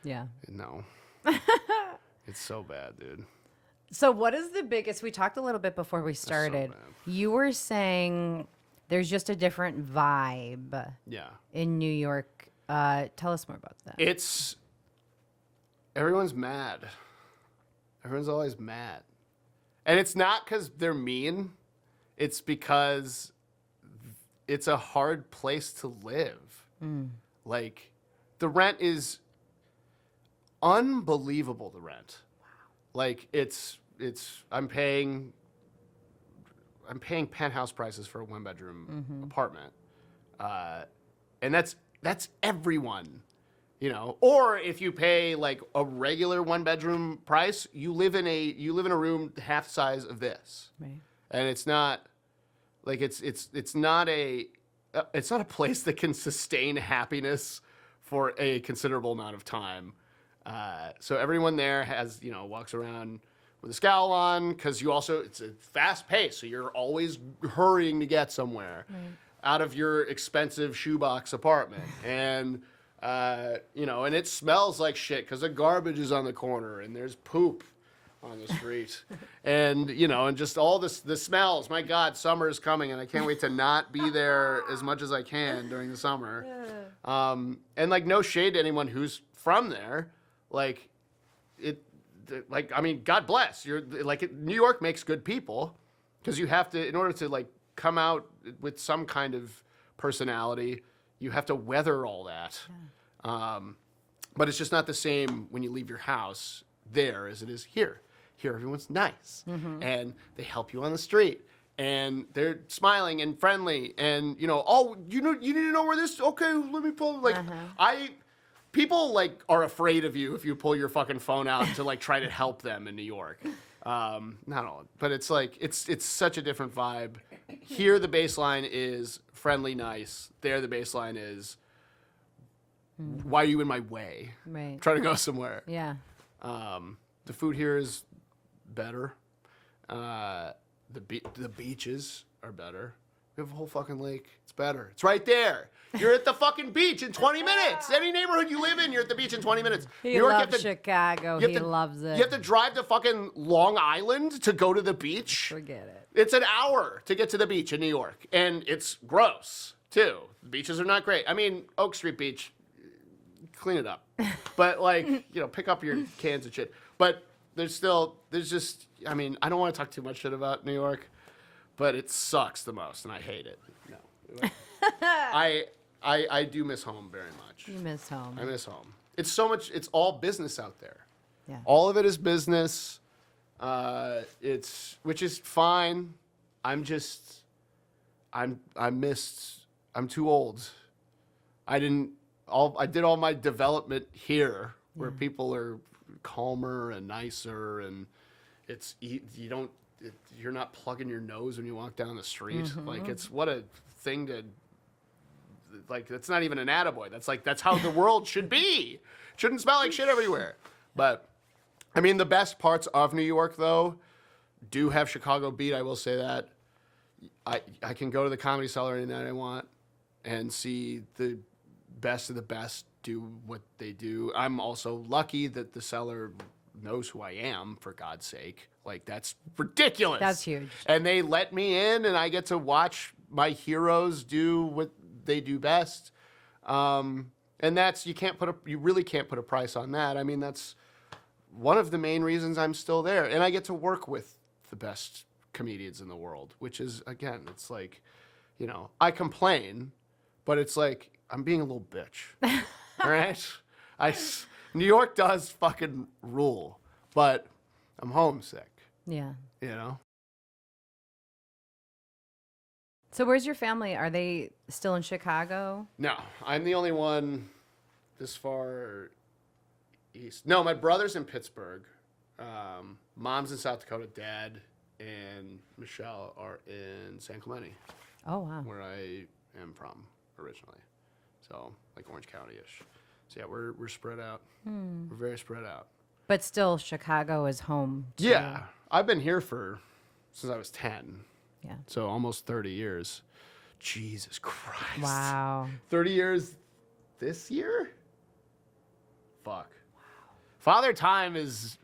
Yeah. No. It's so bad, dude. So what is the biggest, we talked a little bit bore we started. So you were saying There's just a different vibe in New York. Tell us more about that. Everyone's mad. Everyone's always mad. And it's not because they're mean. It's because it's a hard place to live. Like, the rent is unbelievable, the rent. Wow. Like, I'm paying penthouse prices for a one-bedroom apartment. And that's everyone. You know, or if you pay like a regular one-bedroom price, you live in a room half the size of this, right? And it's not like it's not a place that can sustain happiness for a considerable amount of time. So everyone there has walks around with a scowl on because it's a fast pace, so you're always hurrying to get somewhere out of your expensive shoebox apartment and. And it smells like shit because the garbage is on the corner and there's poop on the street and just all the smells. My God, summer is coming and I can't wait to not be there as much as I can during the summer. And like no shade to anyone who's from there. God bless. New York makes good people because you have to, in order to like come out with some kind of personality, you have to weather all that. But it's just not the same when you leave your house there as it is here. Here, everyone's nice. And they help you on the street. And they're smiling and friendly. And, you need to know where this, okay, let me pull. People, are afraid of you if you pull your fucking phone out to, try to help them in New York. Not all, but it's it's such a different vibe. Here, the baseline is friendly, nice. There, the baseline is, why are you in my way? Right. Try to go somewhere. Yeah. The food here is better. The beaches are better. We have a whole fucking lake. It's better. It's right there. You're at the fucking beach in 20 minutes. Any neighborhood you live in, you're at the beach in 20 minutes. He loves Chicago. He loves it. You have to drive to fucking Long Island to go to the beach. Forget it. It's an hour to get to the beach in New York. And it's gross, too. The beaches are not great. I mean, Oak Street Beach, clean it up. But, pick up your cans and shit. But I don't want to talk too much shit about New York, but it sucks the most, and I hate it. No. I do miss home very much. You miss home. I miss home. It's all business out there. Yeah. All of it is business. Which is fine. I'm too old. I did all my development here where people are calmer and nicer and you're not plugging your nose when you walk down the street. It's what a thing to that's not even an attaboy. That's how the world should be. Shouldn't smell like shit everywhere. But I mean, the best parts of New York though do have Chicago beat. I will say that. I can go to the Comedy Cellar any night I want and see the best of the best do what they do. I'm also lucky that the Cellar knows who I am, for God's sake. That's ridiculous. That's huge. And they let me in and I get to watch my heroes do what they do best. And that's, you really can't put a price on that. I mean, that's one of the main reasons I'm still there. And I get to work with the best comedians in the world, which is, again, it's I complain, but it's I'm being a little bitch. All right? New York does fucking rule, but I'm homesick. Yeah. So where's your family? Are they still in Chicago? No, I'm the only one this far east. No, my brother's in Pittsburgh. Mom's in South Dakota. Dad and Michelle are in San Clemente. Oh, wow. Where I am from originally. So, Orange County-ish. So, yeah, we're spread out. We're very spread out. But still, Chicago is home. Yeah. I've been here since I was 10. Yeah. So, almost 30 years. Jesus Christ. Wow. 30 years this year? Fuck. Wow. Father Time is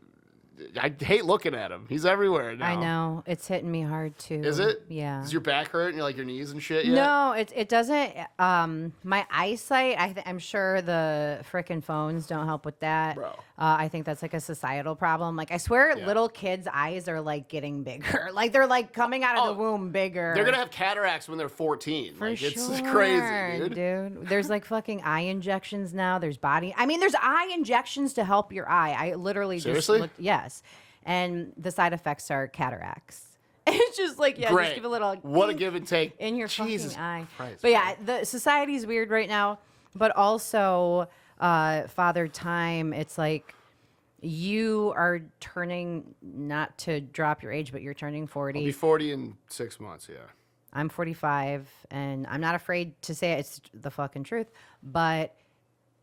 I hate looking at him. He's everywhere now. I know. It's hitting me hard too. Is it? Yeah. Does your back hurt and your knees and shit yet? No, it doesn't. My eyesight, I'm sure the frickin' phones don't help with that. Bro. I think that's like a societal problem. Like, I swear little kids' eyes are like getting bigger. Like, they're like coming out of the womb bigger. They're going to have cataracts when they're 14. For It's sure, crazy, dude. There's like fucking eye injections now. There's there's eye injections to help your eye. I literally Seriously? just looked, yes. And the side effects are cataracts. It's just like, Great. just give a little. What a give and take. In your Jesus fucking eye. Christ, but yeah, the society's weird right now. But also, Father Time, it's like you are turning, not to drop your age, but you're turning 40. I'll be 40 in 6 months, yeah. I'm 45, and I'm not afraid to say it. It's the fucking truth. But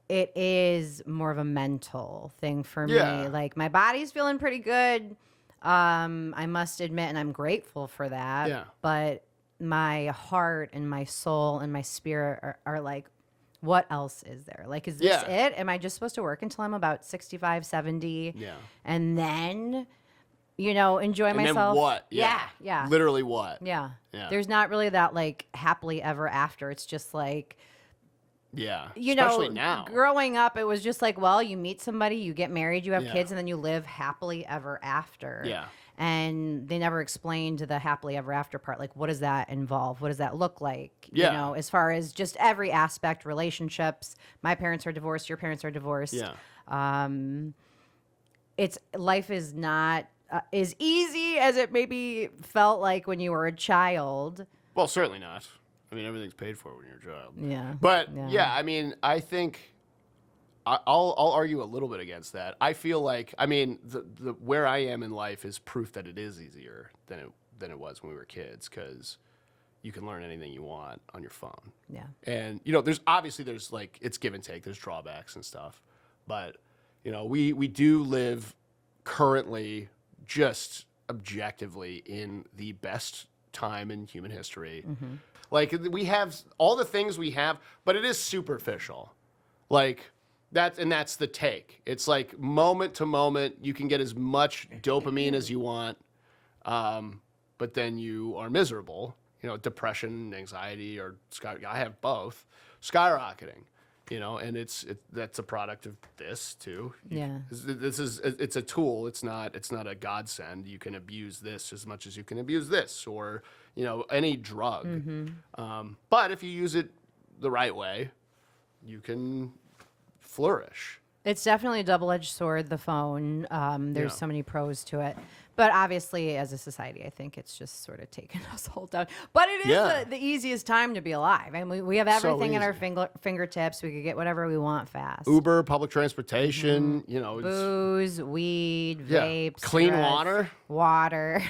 it is more of a mental thing for me. Like, my body's feeling pretty good. I must admit, and I'm grateful for that. Yeah. But my heart and my soul and my spirit are like, what else is there? Like, is this it? Am I just supposed to work until I'm about 65, 70? Yeah. And then, enjoy myself? Then what? Yeah. Literally what? Yeah. Yeah. There's not really that, like, happily ever after. It's just like, yeah. Especially now. Growing up, it was just like, well, you meet somebody, you get married, you have Yeah. kids, and then you live happily ever after. Yeah. And they never explained the happily ever after part. Like, what does that involve? What does that look like? Yeah. As far as just every aspect, relationships. My parents are divorced. Your parents are divorced. Yeah. Life is not as easy as it maybe felt like when you were a child. Well, certainly not. I mean, everything's paid for when you're a child. Yeah. But I mean, I think I'll argue a little bit against that. I feel like, I mean, the where I am in life is proof that it is easier than it was when we were kids, because you can learn anything you want on your phone. Yeah. And there's like, it's give and take. There's drawbacks and stuff, but we do live currently just objectively in the best time in human history. Mm-hmm. Like, we have all the things we have, but it is superficial. Like, that's the take. It's like moment to moment, you can get as much dopamine as you want, but then you are miserable. Depression, anxiety, I have both, skyrocketing. And that's a product of this too. Yeah. It's a tool. It's not a godsend. You can abuse this as much as you can abuse this, or any drug. Mm-hmm. But if you use it the right way, you can flourish. It's definitely a double-edged sword, the phone. There's so many pros to it. But obviously, as a society, I think it's just sort of taken us all down. But it is the easiest time to be alive. And we have everything at our fingertips. We could get whatever we want fast. Uber, public transportation, Booze, weed, vapes. Clean cigarettes, water.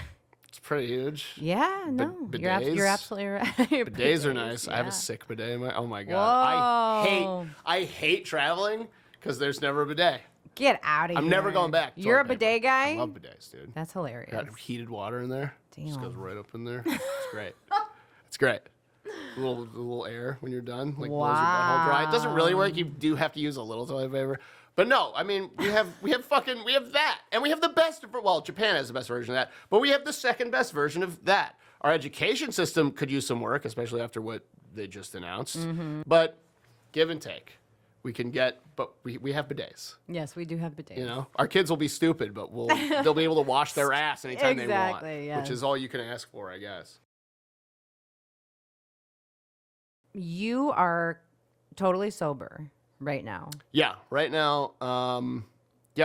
It's pretty huge. Yeah, no. Bidets. You're absolutely right. Bidets are nice. Yeah. I have a sick bidet in my, oh my God. Whoa. I hate traveling because there's never a bidet. Get out of here. I'm never going back. You're a bidet guy? I love bidets, dude. That's hilarious. Got heated water in there. Damn. Just goes right up in there. It's great. It's great. A little air when you're done, like blows your butthole dry. It doesn't really work. You do have to use a little toilet paper. But no, I mean, we have that. And we have the best, Japan has the best version of that, but we have the second best version of that. Our education system could use some work, especially after what they just announced. Mm-hmm. But give and take. We can get, but we have bidets. Yes, we do have bidets. Our kids will be stupid, but they'll be able to wash their ass anytime they want, yes. which is all you can ask for, I guess. You are totally sober right now. Yeah, right now.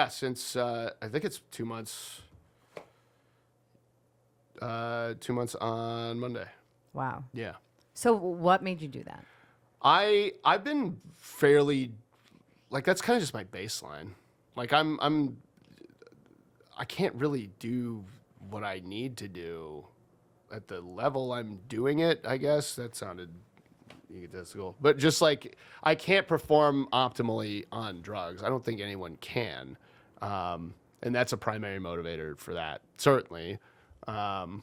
Since I think it's 2 months. 2 months on Monday. Wow. Yeah. So what made you do that? I've been fairly, like, that's kind of just my baseline. Like, I can't really do what I need to do at the level I'm doing it, I guess. That sounded egotistical. But just like, I can't perform optimally on drugs. I don't think anyone can. And that's a primary motivator for that, certainly. And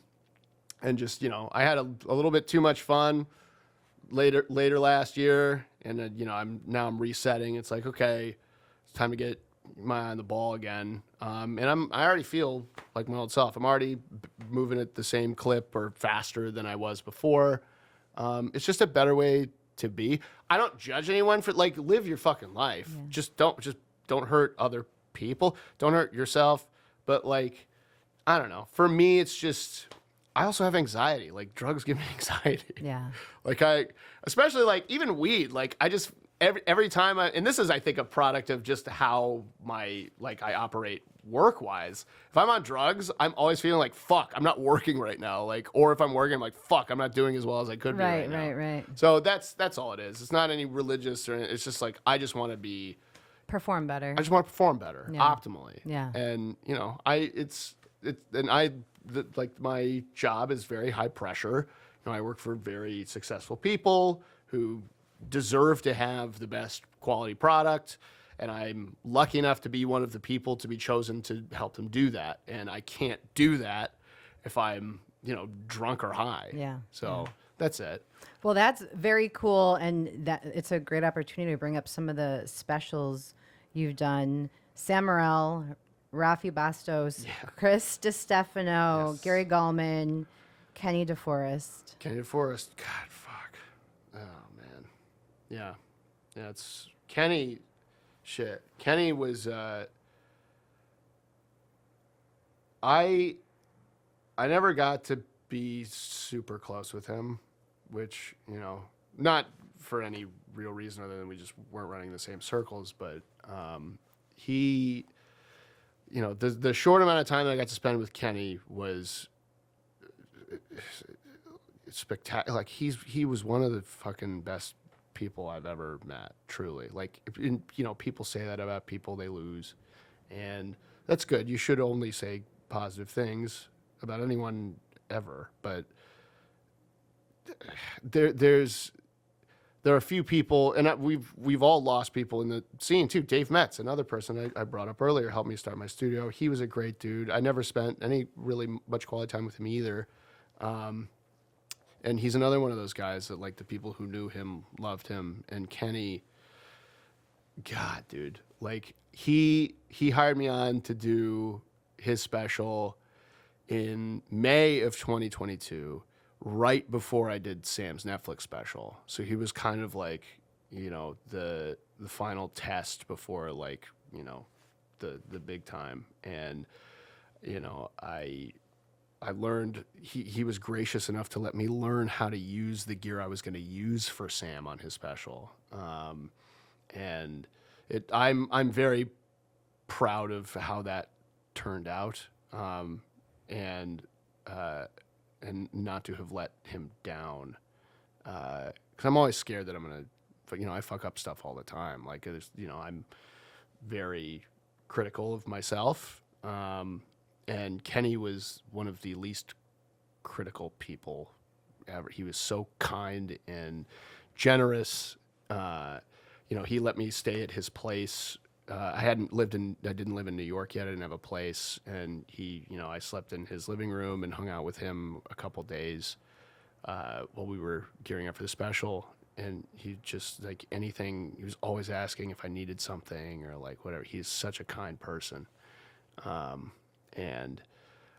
just, I had a little bit too much fun later last year, and I'm resetting. It's like, okay, it's time to get my eye on the ball again. And I already feel like my old self. I'm already moving at the same clip or faster than I was before. It's just a better way to be. I don't judge anyone for like live your fucking life. Yeah. Just don't hurt other people. Don't hurt yourself. But like, I don't know. For me, it's just I also have anxiety. Like drugs give me anxiety. Yeah. Like especially like even weed. Like I just every time and this is I think a product of just how I operate work wise. If I'm on drugs, I'm always feeling like fuck, I'm not working right now. Like, or if I'm working, I'm like fuck, I'm not doing as well as I could be right now. Right. So that's all it is. It's not any religious or it's just like I just want to perform better. I just want to perform better, Yeah. optimally. Yeah. And like my job is very high pressure. I work for very successful people who deserve to have the best quality product. And I'm lucky enough to be one of the people to be chosen to help them do that. And I can't do that if I'm, drunk or high. Yeah. So that's it. Well, that's very cool, and that it's a great opportunity to bring up some of the specials you've done. Sam Morril, Rafi Bastos, Chris DiStefano, Yes. Gary Gallman, Kenny DeForest. Kenny DeForest. God, fuck. Oh, man. Yeah. Yeah, it's Kenny. Shit. Kenny was, I never got to be super close with him, which, not for any real reason other than we just weren't running the same circles, but he, the short amount of time that I got to spend with Kenny was spectacular. Like he was one of the fucking best people I've ever met, truly. Like, people say that about people they lose, and that's good. You should only say positive things about anyone ever, but there are a few people, and we've all lost people in the scene too. Dave Metz, another person I brought up earlier, helped me start my studio. He was a great dude. I never spent any really much quality time with him either. And he's another one of those guys that, like, the people who knew him loved him. And Kenny, God, dude, like he hired me on to do his special in May of 2022, right before I did Sam's Netflix special. So he was kind of like, the final test before, like, the big time. And, I learned he was gracious enough to let me learn how to use the gear I was going to use for Sam on his special. And I'm very proud of how that turned out. And not to have let him down. 'Cause I'm always scared that I'm going to, I fuck up stuff all the time. Like, I'm very critical of myself. And Kenny was one of the least critical people ever. He was so kind and generous. He let me stay at his place. I didn't live in New York yet. I didn't have a place. And I slept in his living room and hung out with him a couple days while we were gearing up for the special. And he just, like, anything, he was always asking if I needed something or, like, whatever. He's such a kind person. And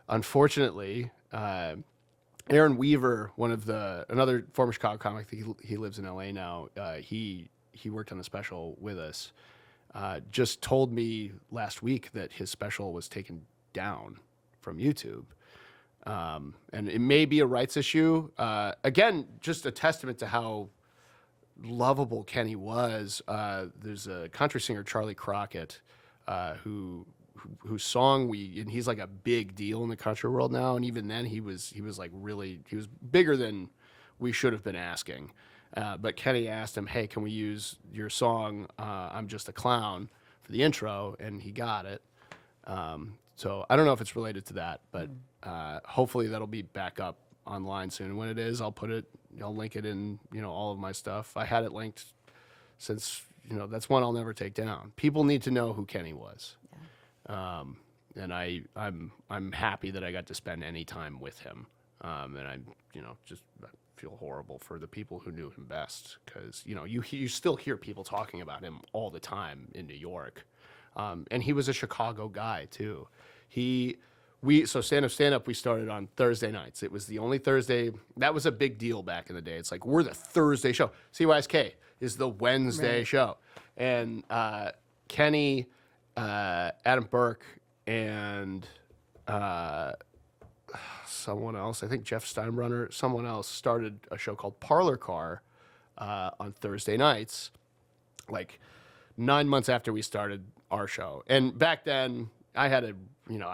unfortunately, Aaron Weaver, another former Chicago comic, he lives in LA now. He worked on the special with us. Just told me last week that his special was taken down from YouTube. And it may be a rights issue. Again, just a testament to how lovable Kenny was. There's a country singer, Charlie Crockett, whose song and he's like a big deal in the country world now. And even then he was bigger than we should have been asking. But Kenny asked him, hey, can we use your song, I'm Just a Clown, for the intro? And he got it. So I don't know if it's related to that, but hopefully that'll be back up online soon. When it is, I'll link it in, all of my stuff. I had it linked since, that's one I'll never take down. People need to know who Kenny was. Yeah. And I'm happy that I got to spend any time with him. And I feel horrible for the people who knew him best, because you still hear people talking about him all the time in New York. And he was a Chicago guy too. So stand up we started on Thursday nights. It was the only Thursday. That was a big deal back in the day. It's like, we're the Thursday show. CYSK is the Wednesday show. And Kenny, Adam Burke, and someone else, I think Jeff Steinbrunner, someone else started a show called Parlor Car on Thursday nights, like 9 months after we started our show. And back then, I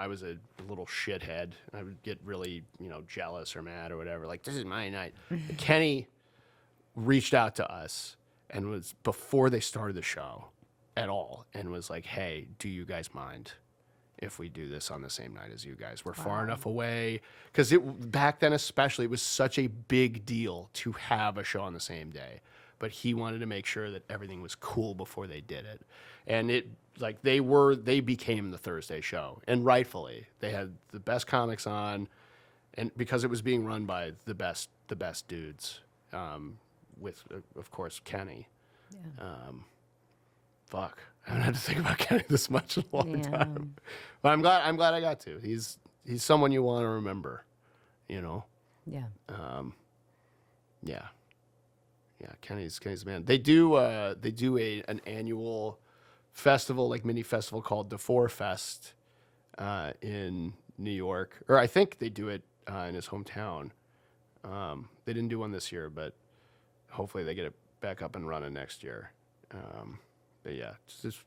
was a little shithead. I would get really, jealous or mad or whatever. Like, this is my night. Kenny reached out to us and was, before they started the show at all, and was like, hey, do you guys mind if we do this on the same night as you guys? We're far enough away. Because back then especially, it was such a big deal to have a show on the same day. But he wanted to make sure that everything was cool before they did it. And they became the Thursday show. And rightfully, they had the best comics on, and because it was being run by the best dudes, with, of course, Kenny. Yeah. Fuck, I haven't had to think about Kenny this much in a long time. But I'm glad I got to. He's someone you want to remember, Yeah. Yeah. Yeah, Kenny's a man. They do an annual festival, like mini festival called the Four Fest in New York, or I think they do it in his hometown. They didn't do one this year, but hopefully they get it back up and running next year. But yeah, just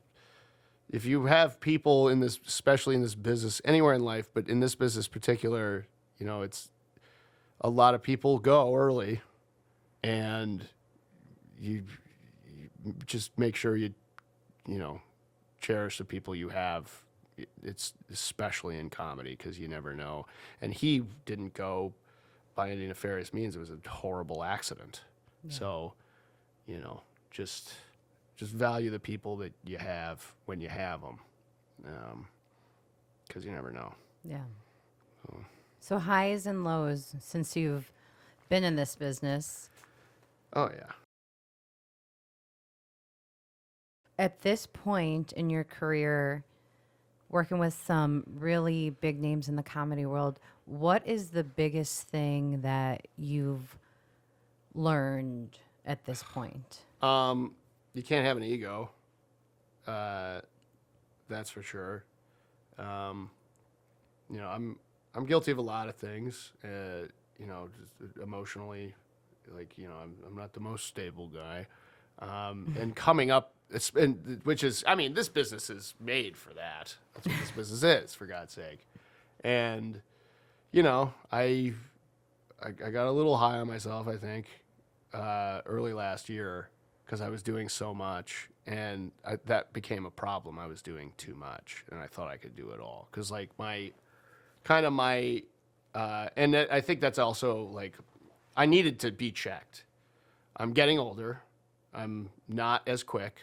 if you have people in this, especially in this business, anywhere in life, but in this business particular, it's a lot of people go early, and you just make sure you cherish the people you have. It's especially in comedy, because you never know. And he didn't go by any nefarious means. It was a horrible accident. Yeah. So, just value the people that you have when you have them, because you never know. Yeah. So highs and lows since you've been in this business. Oh, yeah. At this point in your career, working with some really big names in the comedy world, what is the biggest thing that you've learned at this point? You can't have an ego. That's for sure. I'm guilty of a lot of things. Just emotionally, I'm not the most stable guy. And coming up, this business is made for that. That's what this business is, for God's sake. And, I got a little high on myself, I think, early last year, because I was doing so much, and that became a problem. I was doing too much, and I thought I could do it all. Because, and I think that's also, I needed to be checked. I'm getting older. I'm not as quick.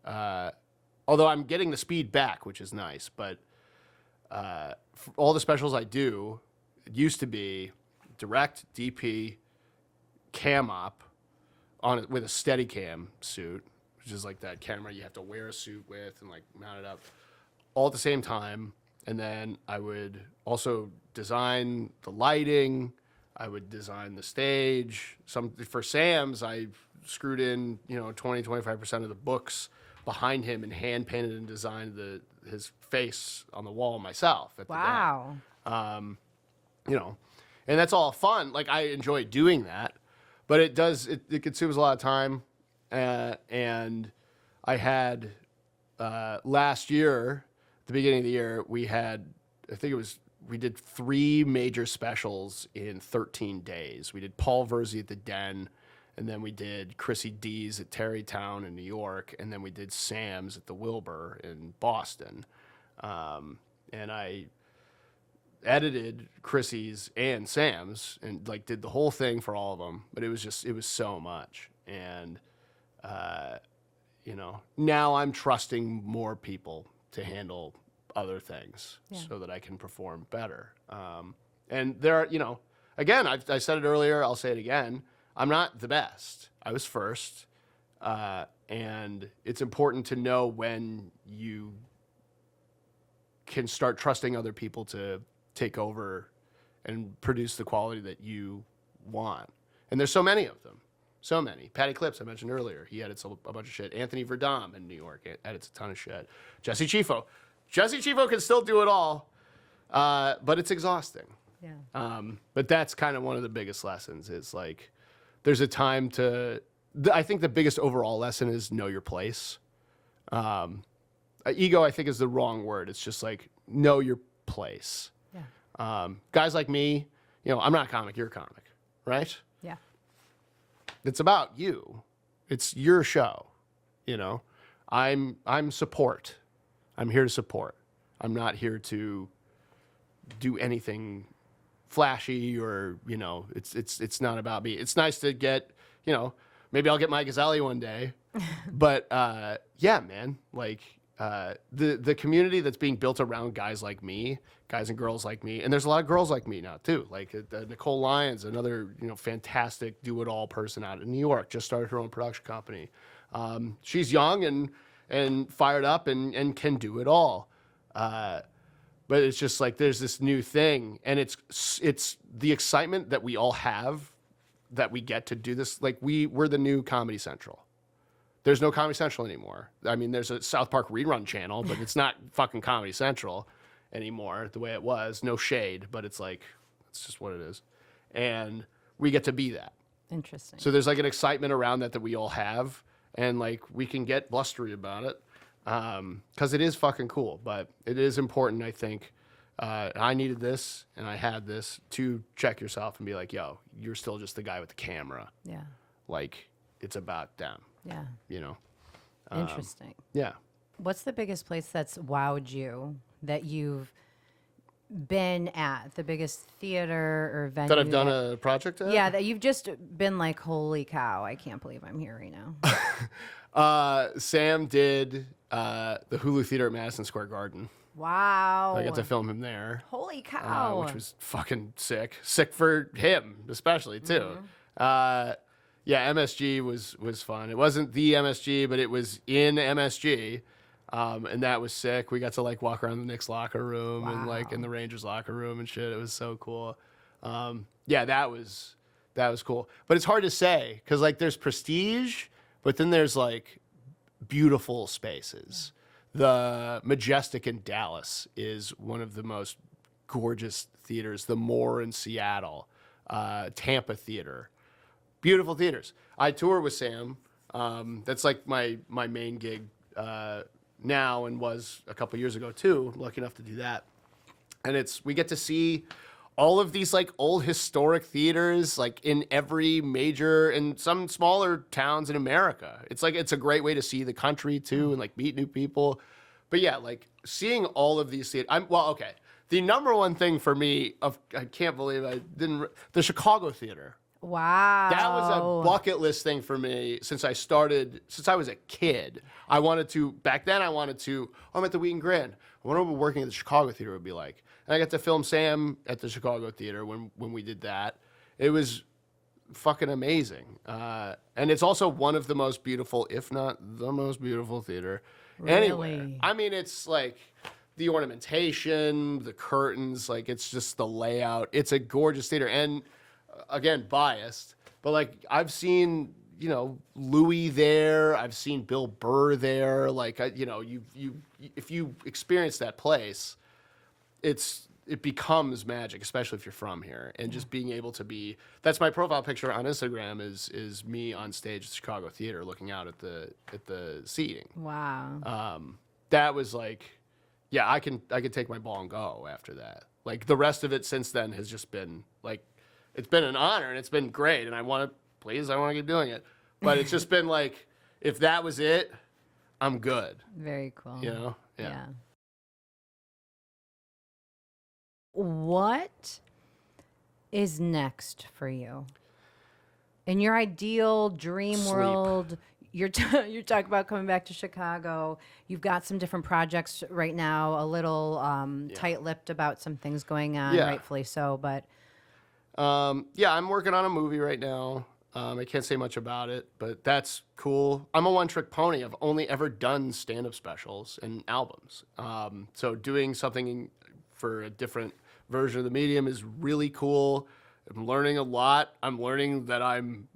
Although I'm getting the speed back, which is nice. But all the specials I do, it used to be direct, DP, cam op, on it with a Steadicam suit, which is like that camera you have to wear a suit with and mount it up all at the same time. And then I would also design the lighting. I would design the stage. For Sam's, I screwed in 20-25% of the books behind him and hand painted and designed his face on the wall myself. Wow. And that's all fun. I enjoy doing that. But it consumes a lot of time. And I had, last year, at the beginning of the year, we did 3 major specials in 13 days. We did Paul Verzi at the Den, and then we did Chrissy D's at Tarrytown in New York, and then we did Sam's at the Wilbur in Boston. And I edited Chrissy's and Sam's and did the whole thing for all of them, but it was so much. And now I'm trusting more people to handle other things so that I can perform better. And there are, again, I said it earlier, I'll say it again, I'm not the best. I was first. And it's important to know when you can start trusting other people to take over and produce the quality that you want. And there's so many of them. So many. Patty Clips, I mentioned earlier. He edits a bunch of shit. Anthony Verdam in New York edits a ton of shit. Jesse Chifo. Jesse Chifo can still do it all, but it's exhausting. Yeah. But that's kind of one of the biggest lessons is like, there's a time to, I think the biggest overall lesson is know your place. Ego, I think, is the wrong word. It's just like, know your place. Yeah. Guys like me, I'm not a comic, you're a comic, right? Yeah. It's about you. It's your show. I'm support. I'm here to support. I'm not here to do anything flashy or, it's not about me. It's nice to get, maybe I'll get Mike Azalea one day. But yeah, man, like the community that's being built around guys like me, guys and girls like me, and there's a lot of girls like me now too. Like Nicole Lyons, another fantastic do-it-all person out in New York, just started her own production company. She's young and fired up and can do it all. But it's just like there's this new thing, and it's the excitement that we all have that we get to do this. Like we're the new Comedy Central. There's no Comedy Central anymore. I mean, there's a South Park rerun channel, but it's not fucking Comedy Central anymore the way it was. No shade, but it's like, it's just what it is. And we get to be that. Interesting. So there's like an excitement around that we all have, and like we can get blustery about it because it is fucking cool. But it is important, I think. I needed this and I had this to check yourself and be like, yo, you're still just the guy with the camera. Yeah. Like, it's about them. Yeah. Interesting. Yeah. What's the biggest place that's wowed you that you've been at? The biggest theater or venue that I've done a project at? Yeah, that you've just been like, holy cow, I can't believe I'm here right now. Sam did the Hulu Theater at Madison Square Garden. Wow. I got to film him there. Holy cow. Which was fucking sick. Sick for him, especially, too. Mm-hmm. Yeah, MSG was fun. It wasn't the MSG, but it was in MSG. And that was sick. We got to like walk around the Knicks locker room and like in the Rangers locker room and shit. It was so cool. Yeah, that was cool. But it's hard to say because like there's prestige, but then there's like beautiful spaces. The Majestic in Dallas is one of the most gorgeous theaters. The Moore in Seattle, Tampa Theater. Beautiful theaters. I tour with Sam. That's like my main gig now and was a couple years ago too. Lucky enough to do that. And we get to see all of these like old historic theaters like in every major and some smaller towns in America. It's a great way to see the country too and like meet new people. But yeah, like seeing all of these theaters. Okay. The number one thing for me I can't believe I didn't the Chicago Theater. Wow. That was a bucket list thing for me since I was a kid. Back then I'm at the Wheaton Grand. I wonder what working at the Chicago Theater would be like. And I got to film Sam at the Chicago Theater when we did that. It was fucking amazing. And it's also one of the most beautiful, if not the most beautiful theater anywhere. I mean, it's like the ornamentation, the curtains, like it's just the layout. It's a gorgeous theater. And again, biased, but like I've seen, Louis there. I've seen Bill Burr there. Like, if you experience that place, it becomes magic, especially if you're from here. And just being able to that's my profile picture on Instagram is me on stage at the Chicago Theater looking out at the seating. Wow. That was like, yeah, I can take my ball and go after that. Like the rest of it since then has just been like, it's been an honor and it's been great. And I want to keep doing it. But it's just been like, if that was it, I'm good. Very cool. Yeah. What is next for you? In your ideal dream world, you're talking about coming back to Chicago. You've got some different projects right now, a little tight-lipped about some things going on, rightfully so. But I'm working on a movie right now. I can't say much about it, but that's cool. I'm a one-trick pony. I've only ever done stand-up specials and albums. So doing something for a different version of the medium is really cool. I'm learning a lot. I'm learning that I'm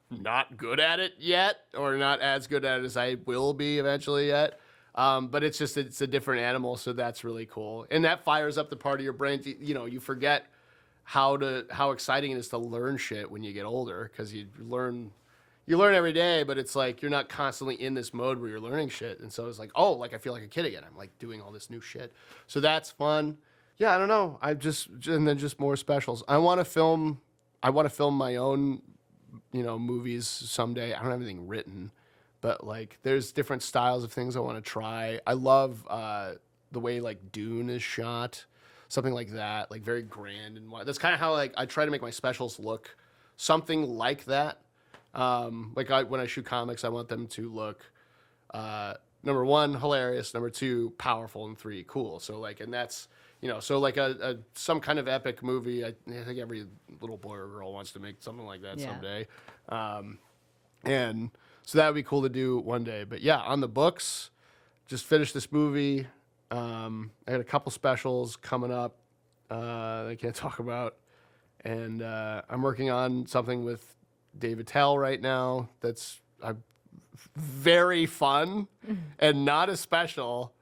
not good at it yet, or not as good at it as I will be eventually yet. But it's a different animal, so that's really cool. And that fires up the part of your brain. You forget how exciting it is to learn shit when you get older, because you learn every day, but it's like you're not constantly in this mode where you're learning shit. And so it's like, oh, like I feel like a kid again. I'm like doing all this new shit. So that's fun. Yeah, I don't know. And then just more specials. I want to film my own, movies someday. I don't have anything written, but like there's different styles of things I want to try. I love the way like Dune is shot, something like that, like very grand and wide. That's kind of how like I try to make my specials look something like that. When I shoot comics, I want them to look number one, hilarious, number two, powerful, and three, cool. So like, and that's so like some kind of epic movie. I think every little boy or girl wants to make something like that someday. And so that would be cool to do one day. But yeah, on the books, just finished this movie. I got a couple specials coming up that I can't talk about. And I'm working on something with Dave Attell right now that's very fun and not as special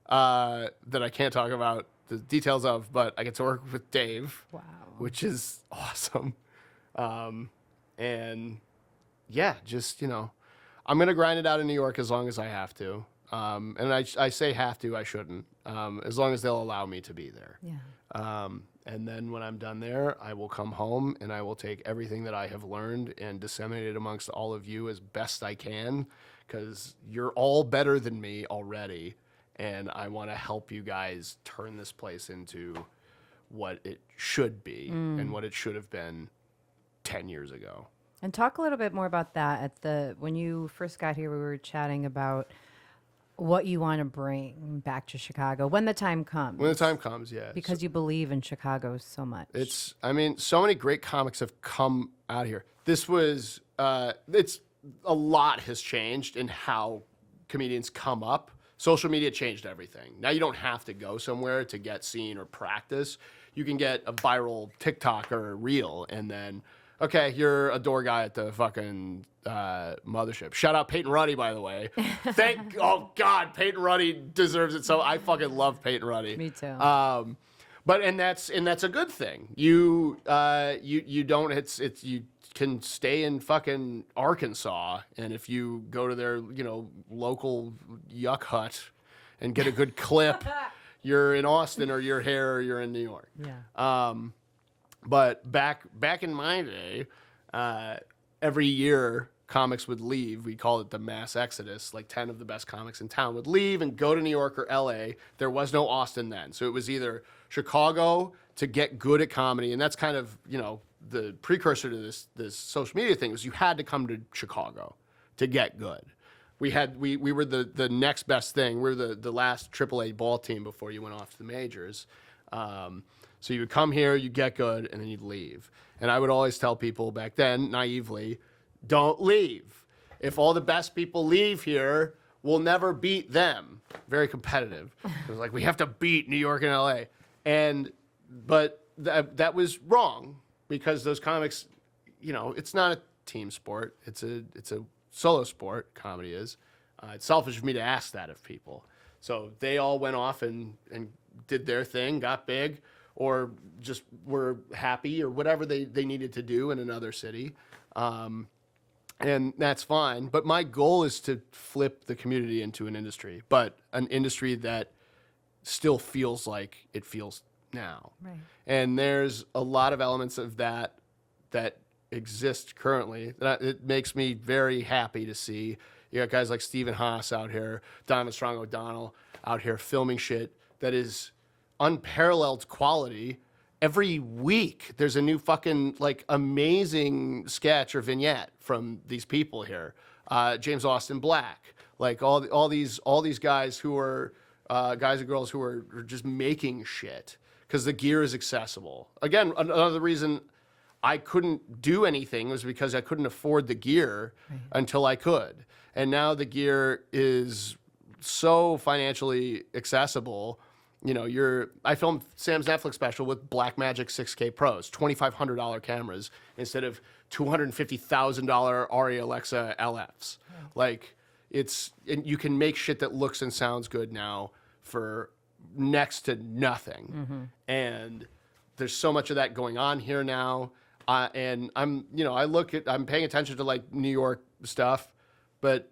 that I can't talk about the details of, but I get to work with Dave, which is awesome. And yeah, just, I'm going to grind it out in New York as long as I have to. And I say have to, I shouldn't, as long as they'll allow me to be there. Yeah. And then when I'm done there, I will come home and I will take everything that I have learned and disseminate it amongst all of you as best I can, because you're all better than me already. And I want to help you guys turn this place into what it should be and what it should have been 10 years ago. And talk a little bit more about that. When you first got here, we were chatting about what you want to bring back to Chicago when the time comes. When the time comes, yeah. Because you believe in Chicago so much. So many great comics have come out here. This was, a lot has changed in how comedians come up. Social media changed everything. Now you don't have to go somewhere to get seen or practice. You can get a viral TikTok or a reel, and then, okay, you're a door guy at the fucking mothership. Shout out Peyton Ruddy, by the way. Oh God, Peyton Ruddy deserves it. So I fucking love Peyton Ruddy. Me too. That's a good thing. You can stay in fucking Arkansas, and if you go to their local yuck hut and get a good clip, you're in Austin or you're here or you're in New York. Yeah. But back in my day, every year comics would leave. We called it the mass exodus. Like 10 of the best comics in town would leave and go to New York or LA. There was no Austin then. So it was either Chicago to get good at comedy, and that's kind of, the precursor to this social media thing was you had to come to Chicago to get good. We were the next best thing. We were the last AAA ball team before you went off to the majors. So you would come here, you'd get good, and then you'd leave. And I would always tell people back then, naively, don't leave. If all the best people leave here, we'll never beat them. Very competitive. It was like, we have to beat New York and LA. But that was wrong, because those comics, it's not a team sport. It's a solo sport, comedy is. It's selfish for me to ask that of people. So they all went off and did their thing, got big, or just were happy or whatever they needed to do in another city. And that's fine. But my goal is to flip the community into an industry, but an industry that still feels like it feels now. Right. And there's a lot of elements of that exist currently. It makes me very happy to see. You got guys like Stephen Haas out here, Donovan Strong O'Donnell out here filming shit that is unparalleled quality. Every week there's a new fucking amazing sketch or vignette from these people here. James Austin Black, all these guys who are guys and girls who are just making shit because the gear is accessible. Again, another reason I couldn't do anything was because I couldn't afford the gear until I could. And now the gear is so financially accessible. You know, I filmed Sam's Netflix special with Blackmagic 6K Pros, $2,500 cameras instead of $250,000 Arri Alexa LFs. Like, and you can make shit that looks and sounds good now for next to nothing. And there's so much of that going on here now. And I'm paying attention to like New York stuff, but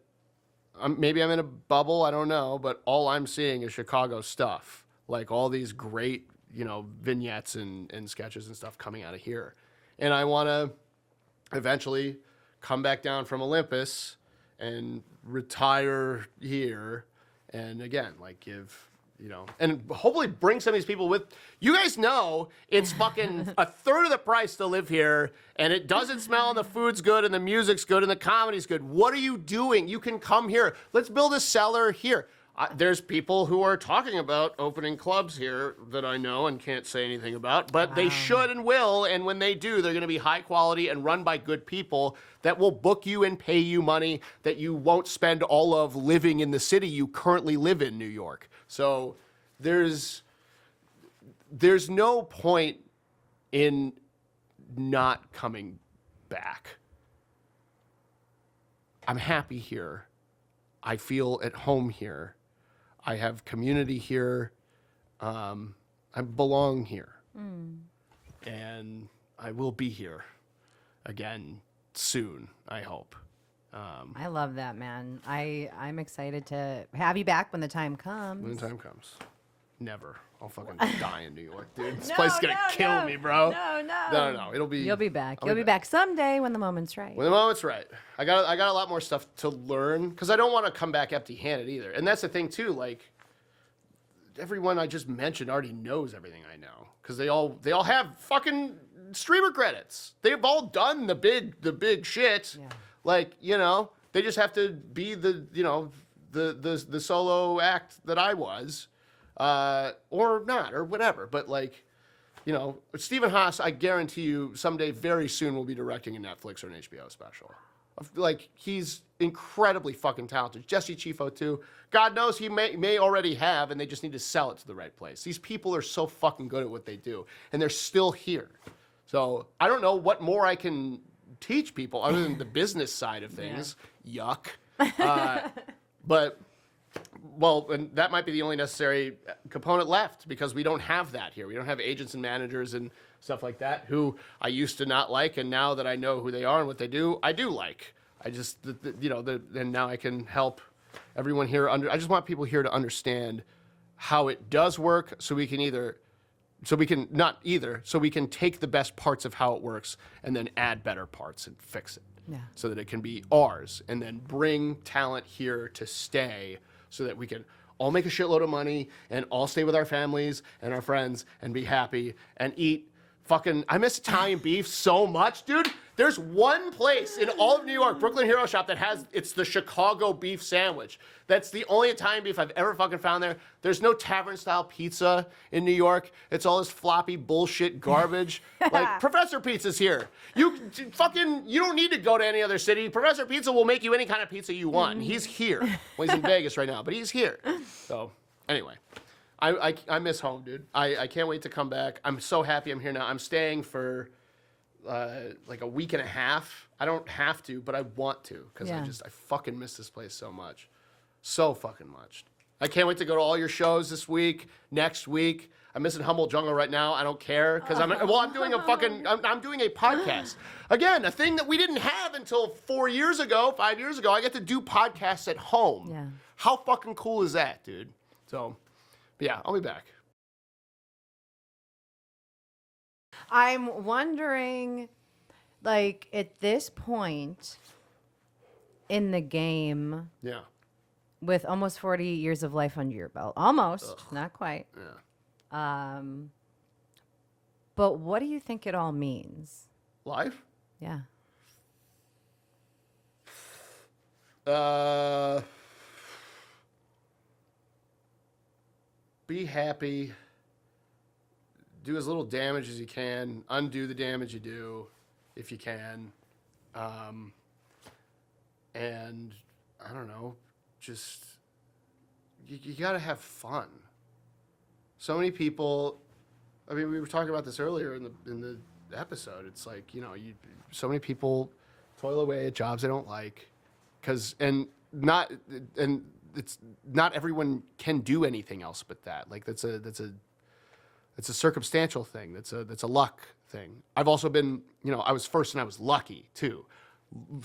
maybe I'm in a bubble. I don't know. But all I'm seeing is Chicago stuff, like all these great, vignettes and sketches and stuff coming out of here. And I want to eventually come back down from Olympus and retire here. And again, like give, and hopefully bring some of these people with. You guys know it's fucking a third of the price to live here, and it doesn't smell, and the food's good, and the music's good, and the comedy's good. What are you doing? You can come here. Let's build a cellar here. There's people who are talking about opening clubs here that I know and can't say anything about, but they should and will, and when they do, they're going to be high quality and run by good people that will book you and pay you money that you won't spend all of living in the city you currently live in, New York. So there's no point in not coming back. I'm happy here. I feel at home here. I have community here. I belong here. And I will be here again soon, I hope. I love that, man. I'm excited to have you back when the time comes. When the time comes. Never. I'll fucking die in New York, dude. This place is going to kill me, bro. No. You'll be back. You'll be back someday when the moment's right. When the moment's right. I got a lot more stuff to learn because I don't want to come back empty-handed either. And that's the thing, too. Like, everyone I just mentioned already knows everything I know because they all have fucking streamer credits. They've all done the big shit. Yeah. Like, they just have to be the solo act that I was. Or not, or whatever. But like, Stephen Haas, I guarantee you someday very soon will be directing a Netflix or an HBO special. Like, he's incredibly fucking talented. Jesse Chifo too. God knows he may already have, and they just need to sell it to the right place. These people are so fucking good at what they do, and they're still here. So I don't know what more I can teach people other than the business side of things. Yeah. Yuck. But... Well, and that might be the only necessary component left because we don't have that here. We don't have agents and managers and stuff like that who I used to not like, and now that I know who they are and what they do, I do like. I just, and now I can help everyone here. I just want people here to understand how it does work, so we can take the best parts of how it works and then add better parts and fix it, so that it can be ours, and then bring talent here to stay. So that we can all make a shitload of money and all stay with our families and our friends and be happy and eat fucking... I miss Italian beef so much, dude. There's one place in all of New York, Brooklyn Hero Shop, it's the Chicago beef sandwich. That's the only Italian beef I've ever fucking found there. There's no tavern-style pizza in New York. It's all this floppy bullshit garbage. Like, Professor Pizza's here. You don't need to go to any other city. Professor Pizza will make you any kind of pizza you want. And he's here. Well, he's in Vegas right now, but he's here. So, anyway. I miss home, dude. I can't wait to come back. I'm so happy I'm here now. I'm staying for... like a week and a half. I don't have to, but I want to because I fucking miss this place so much. So fucking much. I can't wait to go to all your shows this week, next week. I'm missing Humboldt Jungle right now. I don't care because I'm doing I'm doing a podcast. Again, a thing that we didn't have until 5 years ago. I get to do podcasts at home. Yeah. How fucking cool is that, dude? So, but yeah, I'll be back. I'm wondering, like, at this point in the game, with almost 40 years of life under your belt, not quite. Yeah. But what do you think it all means? Life? Yeah. Be happy. Do as little damage as you can. Undo the damage you do. if you can. And I don't know, just you got to have fun. So many people. I mean, we were talking about this earlier in the episode. It's like, so many people toil away at jobs they don't like, and it's not everyone can do anything else but that. Like that's a circumstantial thing. That's a luck thing. I've also been, I was first and I was lucky too.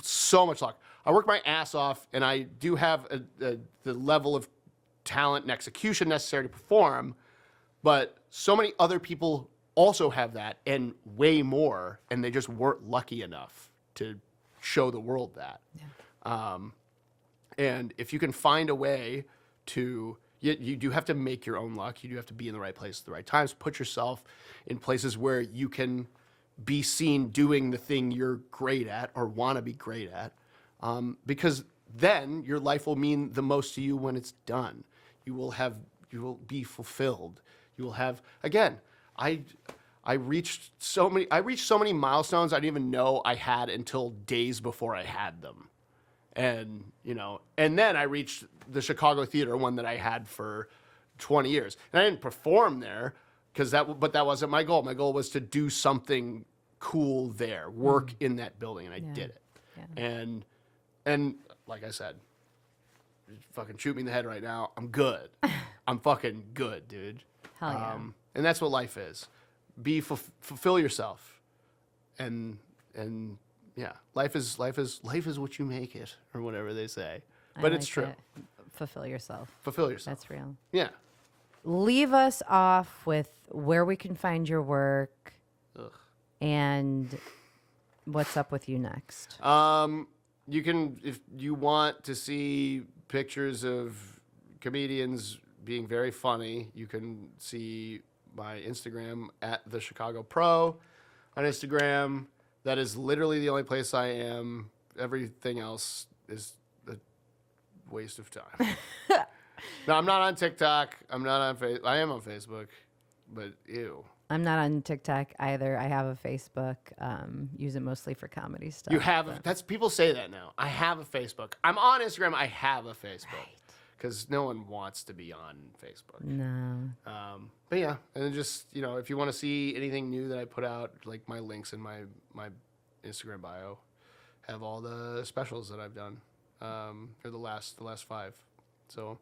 So much luck. I work my ass off, and I do have the level of talent and execution necessary to perform. But so many other people also have that and way more, and they just weren't lucky enough to show the world that. Yeah. And if you can find a way to, you do have to make your own luck. You do have to be in the right place at the right times. Put yourself in places where you can be seen doing the thing you're great at or want to be great at, because then your life will mean the most to you when it's done. You will be fulfilled. You will have, again, I reached so many milestones I didn't even know I had until days before I had them. And, and then I reached the Chicago theater, one that I had for 20 years. And I didn't perform there but that wasn't my goal. My goal was to do something cool there, work in that building, and I did it. Yeah. And like I said, fucking shoot me in the head right now. I'm good. I'm fucking good, dude. Hell yeah. And that's what life is. Fulfill yourself. And yeah, life is what you make it, or whatever they say. But it's true. Fulfill yourself. Fulfill yourself. That's real. Yeah. Leave us off with where we can find your work. Ugh. And what's up with you next? You can, if you want to see pictures of comedians being very funny, you can see my Instagram at the Chicago Pro on Instagram. That is literally the only place I am. Everything else is a waste of time. No, I'm not on TikTok. I'm not on Facebook. I am on Facebook, but ew. I'm not on TikTok either. I have a Facebook. Use it mostly for comedy stuff. You have that's people say that now. I have a Facebook. I'm on Instagram. I have a Facebook because no one wants to be on Facebook. No. But yeah, and then just if you want to see anything new that I put out, like my links in my Instagram bio, have all the specials that I've done, or the last 5. So.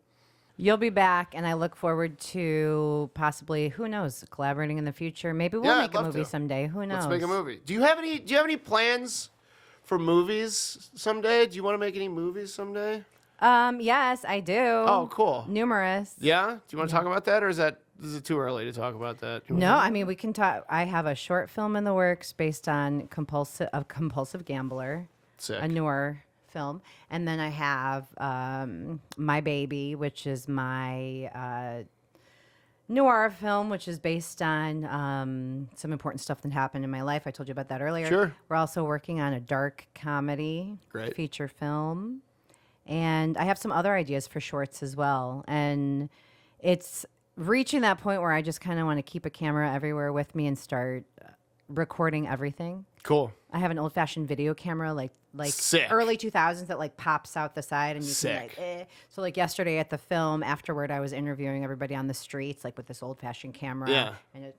You'll be back, and I look forward to possibly, who knows, collaborating in the future. Maybe we'll make a movie someday. Who knows? Let's make a movie. Do you have any plans for movies someday? Do you want to make any movies someday? Yes, I do. Oh, cool. Numerous. Yeah? Do you want to talk about that, or is it too early to talk about that? No, I mean, we can talk. I have a short film in the works based on compulsive gambler. Sick. A noir film. And then I have My Baby, which is my noir film, which is based on some important stuff that happened in my life. I told you about that earlier. Sure. We're also working on a dark comedy feature film. And I have some other ideas for shorts as well. And it's reaching that point where I just kind of want to keep a camera everywhere with me and start recording everything. Cool. I have an old-fashioned video camera, like Sick. early 2000s, that pops out the side, and you Sick. can So yesterday at the film, afterward, I was interviewing everybody on the streets, with this old-fashioned camera. Yeah. And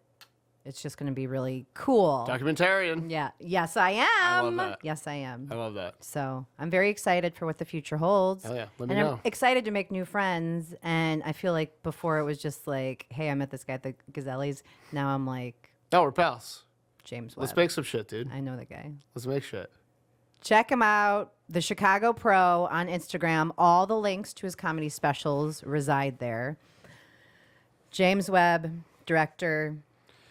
it's just going to be really cool. Documentarian. Yeah. Yes, I am. I love that. Yes, I am. I love that. So I'm very excited for what the future holds. Hell yeah. Let me and know. I'm excited to make new friends. And I feel like before it was just like, hey, I met this guy at the Gazelle's. Now I'm like, oh, we're pals. James Webb. Let's make some shit, dude. I know the guy. Let's make shit. Check him out, the Chicago Pro on Instagram. All the links to his comedy specials reside there. James Webb, director,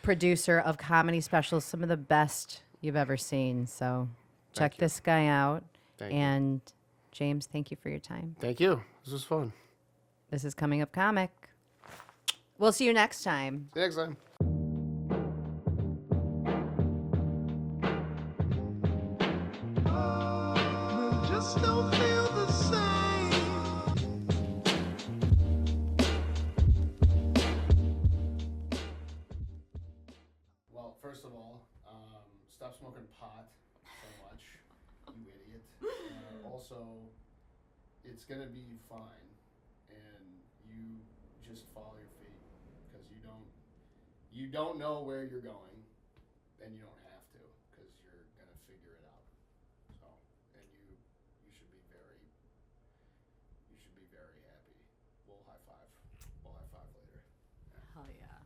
producer of comedy specials, some of the best you've ever seen. So check this guy out. And James, thank you for your time. Thank you. This was fun. This is Coming Up Comic. We'll see you next time. See you next time. Well, first of all, stop smoking pot. also, it's going to be fine, and you just follow your feet, because you don't know where you're going, and you don't have to, because you're going to figure it out. So, and you should be very happy. We'll high five later. Hell yeah.